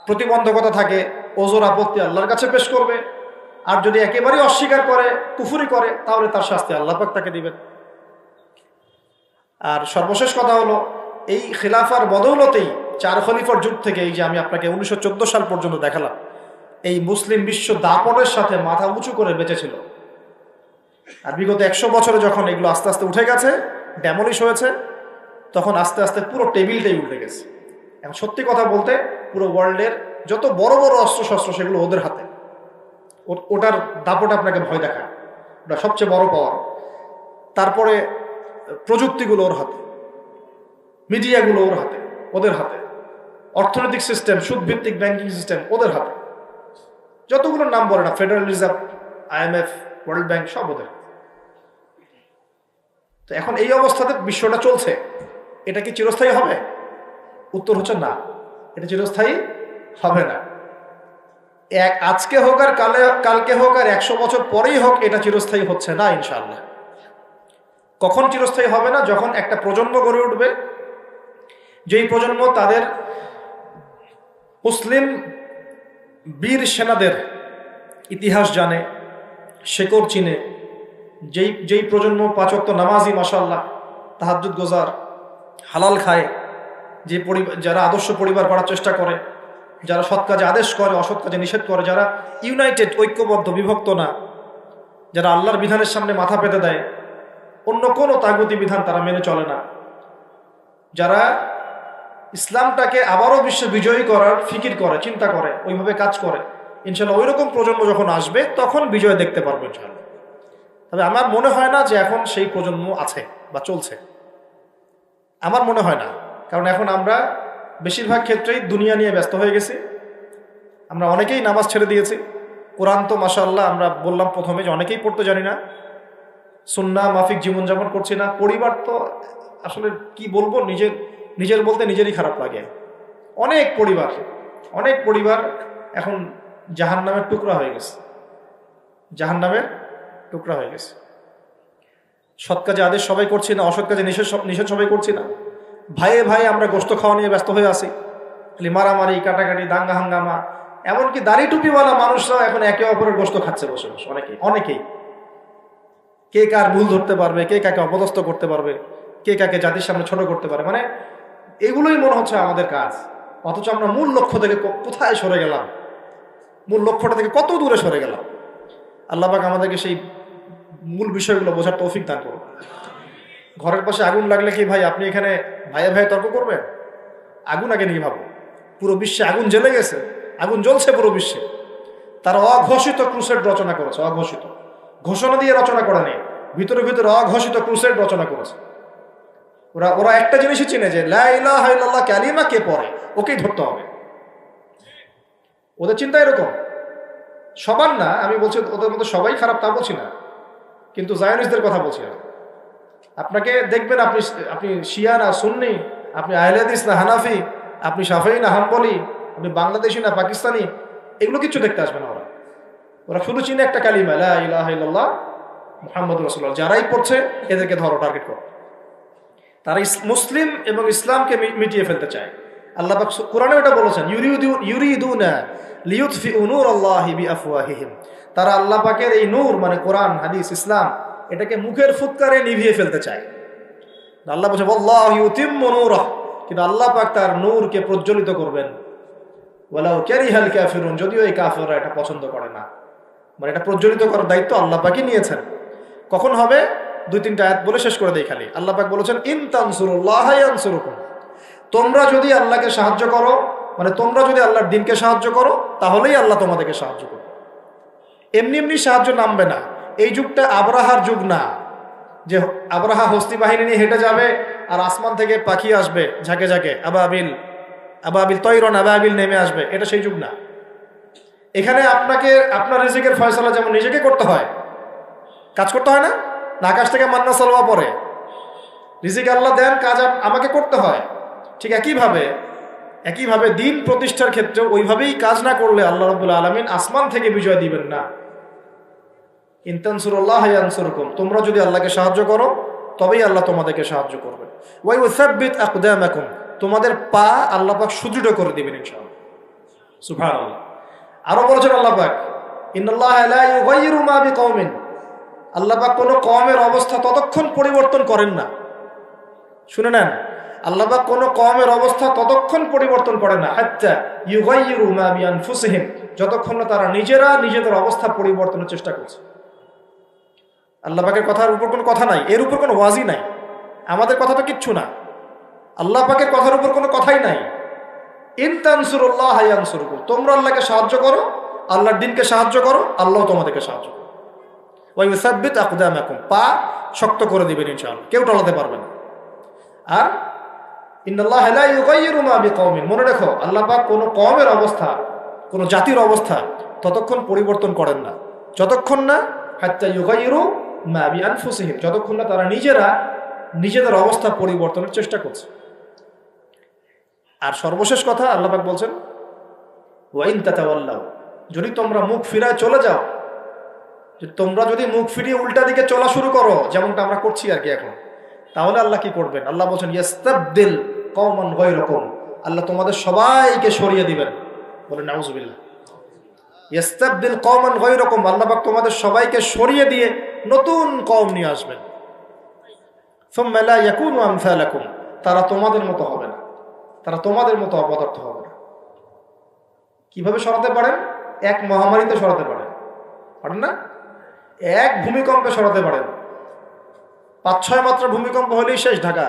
প্রতিবন্ধকতা থাকে, ওজোর আপত্তি আল্লাহর কাছে পেশ করবে। আর যদি একেবারেই অস্বীকার করে, কুফরি করে, তাহলে তার শাস্তি আল্লাহ পাক তাকে দিবেন। আর সর্বশেষ কথা হলো, এই খিলাফার বদৌলতেই 4 খলিফার যুগ থেকে, এই যে আমি আপনাকে 1914 সাল পর্যন্ত দেখালাম, এই মুসলিম বিশ্ব দাপটের সাথে মাথা উঁচু করে বেঁচেছিল। আর বিগত 100 বছরে যখন এগুলো আস্তে আস্তে উঠে গেছে, ড্যামলিশ হয়েছে, তখন আস্তে আস্তে পুরো টেবিলটাই উল্টে গেছে। এখন সত্যি কথা বলতে, পুরো ওয়ার্ল্ডের যত বড় বড় অস্ত্রশস্ত্র সেগুলো ওদের হাতে। ওটার দাপট আপনাকে ভয় দেখায়, ওটা সবচেয়ে বড় পাওয়ার। তারপরে প্রযুক্তিগুলো ওর হাতে, মিডিয়াগুলো ওর হাতে, ওদের হাতে, অর্থনৈতিক সিস্টেম, সুদভিত্তিক ব্যাংকিং সিস্টেম ওদের হাতে। যতগুলোর নাম বলে না, federal reserve, IMF, world bank, সব ওদের। তো এখন এই অবস্থাতে বিশ্বটা চলছে। এটা কি চিরস্থায়ী হবে? উত্তর হচ্ছে না, এটা চিরস্থায়ী হবে না। আজকে হোক আর কালকে হোক আর 100 বছর পরেই হোক, এটা চিরস্থায়ী হচ্ছে না ইনশাআল্লাহ। কখন চিরস্থায়ী হবে না? যখন একটা প্রজন্ম গড়ে উঠবে, যেই প্রজন্ম তাদের মুসলিম বীর সেনাদের ইতিহাস জানে, শেকড় চিনে, যেই প্রজন্ম 5 ওয়াক্ত নামাজি, মাশাআল্লাহ, তাহাজ্জুদ গোজার, হালাল খায়, যারা আদর্শ পরিবার করার চেষ্টা করে, যারা সৎ কাজে আদেশ করে, অসৎ কাজে নিষেধ করে, যারা ইউনাইটেড, ঐক্যবদ্ধ, বিভক্ত না, যারা আল্লাহর বিধানের সামনে মাথা পেতে দেয়, অন্য কোনো তাগুতি বিধান তারা মেনে চলে না, যারা ইসলামটাকে আবারও বিশ্বে বিজয়ী করার ফিকির করে, চিন্তা করে, ওইভাবে কাজ করে, ইনশাল্লাহ ওই রকম প্রজন্ম যখন আসবে তখন বিজয় দেখতে পারবো ইনশাল্লাহ। তবে আমার মনে হয় না যে এখন সেই প্রজন্ম আছে বা চলছে, আমার মনে হয় না। কারণ এখন আমরা বেশিরভাগ ক্ষেত্রেই দুনিয়া নিয়ে ব্যস্ত হয়ে গেছি। আমরা অনেকেই নামাজ ছেড়ে দিয়েছি। কোরআন তো মাশাআল্লাহ আমরা বললাম প্রথমে যে অনেকেই পড়তে জানি না, সুন্নাহ মাফিক জীবনযাপন করছি না। পরিবার তো আসলে কি বলবো, নিজের বলতে নিজেরই খারাপ লাগে। অনেক পরিবার এখন জাহান্নামের টুকরা হয়ে গেছে, জাহান্নামের টুকরা হয়ে গেছে। সৎ কাজে আদেশ সবাই করছি না, অসৎ কাজে নিষেধ সবাই করছি না। ভাইয়ে ভাই আমরা গোশত খাওয়া নিয়ে ব্যস্ত হয়ে আছি, খালি মারামারি, কাটাকাটি, দাঙ্গা হাঙ্গামা। এমনকি দাড়ি টুপিওয়ালা মানুষরাও এখন একে অপরের গোশত খাচ্ছে বসে বসে, অনেকেই। কে কার ভুল ধরতে পারবে, কে কাকে অপদস্থ করতে পারবে, কে কাকে জাতির সামনে ছোট করতে পারে, মানে এগুলোই মনে হচ্ছে আমাদের কাজ। অথচ আমরা মূল লক্ষ্য থেকে কোথায় সরে গেলাম, মূল লক্ষ্যটা থেকে কত দূরে সরে গেলাম। আল্লাহ পাক আমাদেরকে সেই মূল বিষয়গুলো বোঝার তৌফিক দান করুন। ঘরের পাশে আগুন লাগলে কি ভাই আপনি এখানে ভাইয়ে ভাইয়ে তর্ক করবেন? আগুন আগে নিয়ে ভাবো। পুরো বিশ্বে আগুন জ্বলে গেছে, আগুন জ্বলছে পুরো বিশ্বে। তারা অঘোষিত ক্রুসেড রচনা করেছে, অঘোষিত, ঘোষণা দিয়ে রচনা করে নেই, ভিতরে ভিতরে অঘোষিত ক্রুসেড রচনা করেছে। ওরা একটা জিনিসই চিনে যে লা ইলাহা ইল্লাল্লাহ কালিমা কে পড়ে ওকেই ধরতে হবে। ওদের চিন্তা এরকম। সবার না, আমি বলছি ওদের মধ্যে সবাই খারাপ তা বলছি না, কিন্তু জায়নিস্টদের কথা বলছি না। আপনাকে দেখবেন আপনি শিয়া না সুন্নি, আপনি আহলে হাদিস না হানাফি, আপনি শাফিঈ না হাম্বলি, আপনি বাংলাদেশি না পাকিস্তানি, এগুলো কিচ্ছু দেখতে আসবে না। ওরা শুধু চিনে একটা কালিমা, লা ইলাহা ইল্লাল্লাহ মুহাম্মাদুর রাসূলুল্লাহ। যারাই পড়ছে এদেরকে ধরো, টার্গেট করো। তারা মুসলিম এবং ইসলামকে মিটিয়ে ফেলতে চায়। আল্লাহ পাক কোরআনে এটা বলেছেন, ইউরিদুনা লিইউতফিউ নূরাল্লাহি বিআফওয়াহিহিম। তারা আল্লাহ পাকের এই নূর মানে কোরআন, হাদিস, ইসলাম, এটাকে মুখের ফুৎকারে নিভিয়ে ফেলতে চায়। আল্লাহ বলছে ওয়াল্লাহু ইউতিম্মু নূরাহু, কিন্তু আল্লাহ পাক তার নূরকে প্রজ্বলিত করবেন। ওয়ালাউ কারিহাল কাফিরুন, যদিও এই কাফেররা এটা পছন্দ করে না। মানে এটা প্রজ্বলিত করার দায়িত্ব আল্লাহ পাকই নিয়েছেন। কখন হবে? 2-3টা আয়াত বলে শেষ করে দেই খালি। আল্লাহ পাক বলেছেন ইন তানসুরুল্লাহা ইয়ানসুরুকুম, তোমরা যদি আল্লাহকে সাহায্য করো, মানে তোমরা যদি আল্লাহর দ্বীনকে সাহায্য করো, তাহলেই আল্লাহ তোমাদেরকে সাহায্য করবে। এমনি এমনি সাহায্য নামবে না। এই যুগটা আবরাহার যুগ না, যে আবরাহা হস্তি বাহিনী নিয়ে হেঁটে যাবে আর আসমান থেকে পাখি আসবে ঝাঁকে ঝাঁকে, আবাবিল তৈরন আবাবিল নেমে আসবে। এটা সেই যুগ না। এখানে আপনাকে আপনার রিজিকের ফয়সালা যেমন নিজেকে করতে হয়, কাজ করতে হয় না, আকাশ থেকে মান্না সালওয়া পড়ে, রিজিক আল্লাহ দেন, কাজ আমাকে করতে হয়। ঠিক একইভাবে দিন প্রতিষ্ঠার ক্ষেত্রে ওইভাবেই কাজ না করলে আল্লাহ রাব্বুল আলামিন আসমান থেকে বিজয় দিবেন না। ইন তানসুরুল্লাহা ইয়ানসুরকুম, তোমরা যদি আল্লাহকে সাহায্য করো তবেই আল্লাহ তোমাদেরকে সাহায্য করবে। ওয়া ইউসাব্বিত আকদামাকুম, তোমাদের পা আল্লাহ পাক সুদৃঢ় করে দিবেন ইনশাআল্লাহ। সুবহানাল্লাহ। আরো বলেছেন আল্লাহ পাক ইন্নাল্লাহা লা ইউগাইয়িরু মা বিকওমিন, আল্লাহ পাক কোনো কওমের অবস্থা ততক্ষণ পরিবর্তন করেন না। শুনে নেন, আল্লাহ পাক কোনো কওমের অবস্থা ততক্ষণ পরিবর্তন করে না হাত্তা ইউগাইয়িরু মা বিআনফুসিহিম, যতক্ষণ না তারা নিজেদের অবস্থা পরিবর্তনের চেষ্টা করছে। আল্লাহ পাকের কথার উপর কোনো কথা নাই, এর উপর কোনো ওয়াজি নাই। আমাদের কথা তো কিচ্ছু না, আল্লাহ পাকের কথার উপর কোনো কথাই নাই। ইন তানসুরুল্লাহা ইয়ানসুরকুম, তোমরা আল্লাহকে সাহায্য করো, আল্লাহর দ্বীনকে সাহায্য করো, আল্লাহ তোমাদেরকে সাহায্য করো। ওয়া ইউসাব্বিত আকদামাকুম, পা শক্ত করে দিবেন ইনশাআল্লাহ, কেউ টলাতে পারবে না। আর ইন্নাল্লাহা লা ইউগাইয়িরু মা বিকওমিন, মনে রাখো আল্লাহ পাক কোনো কওমের অবস্থা, কোনো জাতির অবস্থা ততক্ষণ পরিবর্তন করেন না যতক্ষণ না হাত্তা ইউগাইয়িরু মা বিআনফুসিহিম, যতক্ষণ না তারা নিজেদের অবস্থা পরিবর্তনের চেষ্টা করছে। আর সর্বশেষ কথা আল্লাহ পাক বলছেন ওয়া ইন তাতাওয়াল্লাউ, যদি তোমরা মুখ ফিরায় চলে যাও, যে তোমরা যদি মুখ ফিরিয়ে উল্টা দিকে চলা শুরু করো, যেমনটা আমরা করছি আর কি এখন, তাহলে আল্লাহ কি করবেন? আল্লাহ বলছেন ইয়াস্তাবদিল কওমান গায়রাকুম, আল্লাহ তোমাদের সবাইকে সরিয়ে দিবেন। বলে নাউজুবিল্লাহ। ইয়াস্তাবদিল কওমান গায়রাকুম, আল্লাহ পাক তোমাদের সবাইকে সরিয়ে দিয়ে নতুন কওম নিয়ে আসবেন। সুম্মা লা ইয়াকুনু আমসালাকুম, তারা তোমাদের মতো হবে না, তারা তোমাদের মতো অপদার্থ হবে না। কিভাবে সরাতে পারেন? এক মহামারীতে সরাতে পারেন, পারেন না? এক ভূমিকম্পে সরাতে পারেন। 5-6 মাত্রা ভূমিকম্প হলেই শেষ, ঢাকা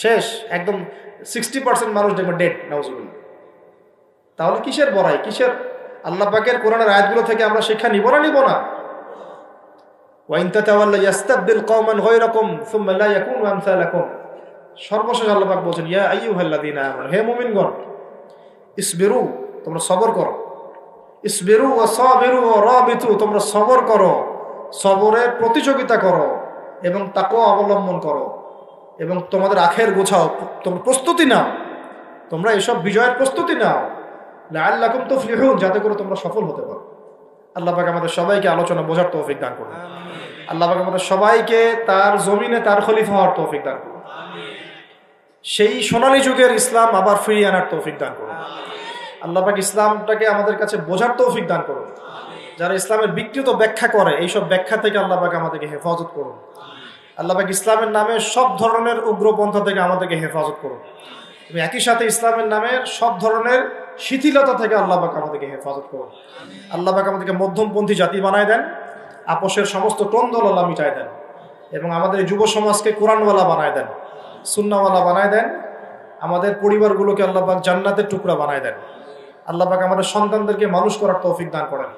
শেষ, একদম 60% মানুষ দেখবেন ডেড, নাউজুবিল্লাহ। তাহলে কিসের বড়াই, কিসের? আল্লাহ পাকের কোরআনের আয়াতগুলো থেকে আমরা শিক্ষা নিব না, নিব না? ওয়াইন তাতাওয়াল্লা ইয়াস্তাবদিল কওমান গায়রাকুম সুম্মা লা ইয়াকুনু আমসালাকুম। সর্বশেষ আল্লাহ পাক বলেন ইয়া আইয়ুহাল্লাযীনা আমানু, হে মুমিনগণ, ইসবিরু, তোমরা সবর করো। ইসবিরু ওয়া সাবিরু ওয়া রাবিতু, তোমরা সবর করো, সবরের প্রতিযোগিতা করো এবং তাকওয়া অবলম্বন করো এবং তোমাদের আখের গোছাও, তোমরা প্রস্তুতি নাও, তোমরা এসব বিজয়ের প্রস্তুতি নাও, লাআল্লাকুম তুফলিহুন, যাতে করে তোমরা সফল হতে পারো। আল্লাহ পাক আমাদের সবাইকে আলোচনা বোঝার তৌফিক দান করুন। আল্লাহ পাক আমাদের সবাইকে তার জমিনে তার খলিফা হওয়ার তৌফিক দান করুন। সেই সোনালী যুগের ইসলাম আবার ফিরিয়ে আনার তৌফিক দান করুন। আল্লাহ পাক ইসলামটাকে আমাদের কাছে বোঝার তৌফিক দান করুন। যারা ইসলামের বিকৃত ব্যাখ্যা করে, এইসব ব্যাখ্যা থেকে আল্লাহ পাক আমাদেরকে হেফাজত করুন। আল্লাহ পাক ইসলামের নামে সব ধরনের উগ্রপন্থা থেকে আমাদেরকে হেফাজত করুন। এবং একই সাথে ইসলামের নামের সব ধরনের শিথিলতা থেকে আল্লাহ পাক আমাদেরকে হেফাজত করুন। আল্লাহ পাক আমাদেরকে মধ্যমপন্থী জাতি বানায় দেন, আপোষের সমস্ত টোন্দল আল্লাহ মিটায় দেন এবং আমাদের যুব সমাজকে কোরআনওয়ালা বানায় দেন, সুন্নাওয়ালা বানায় দেন। আমাদের পরিবারগুলোকে আল্লাহ পাক জান্নাতের টুকরা বানায় দেন। আল্লাহ পাক আমাদের সন্তানদেরকে মানুষ করার তৌফিক দান করেন।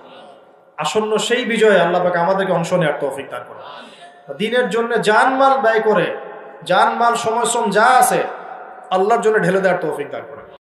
আসন্ন সেই বিজয়ে আল্লাহ পাক আমাদেরকে অংশ নেওয়ার তৌফিক দান করেন। দিনের জন্য জানমাল ব্যয় করে, জানমাল সময় শ্রম যা আছে আল্লাহর জন্য ঢেলে দেওয়ার তৌফিক দান করেন।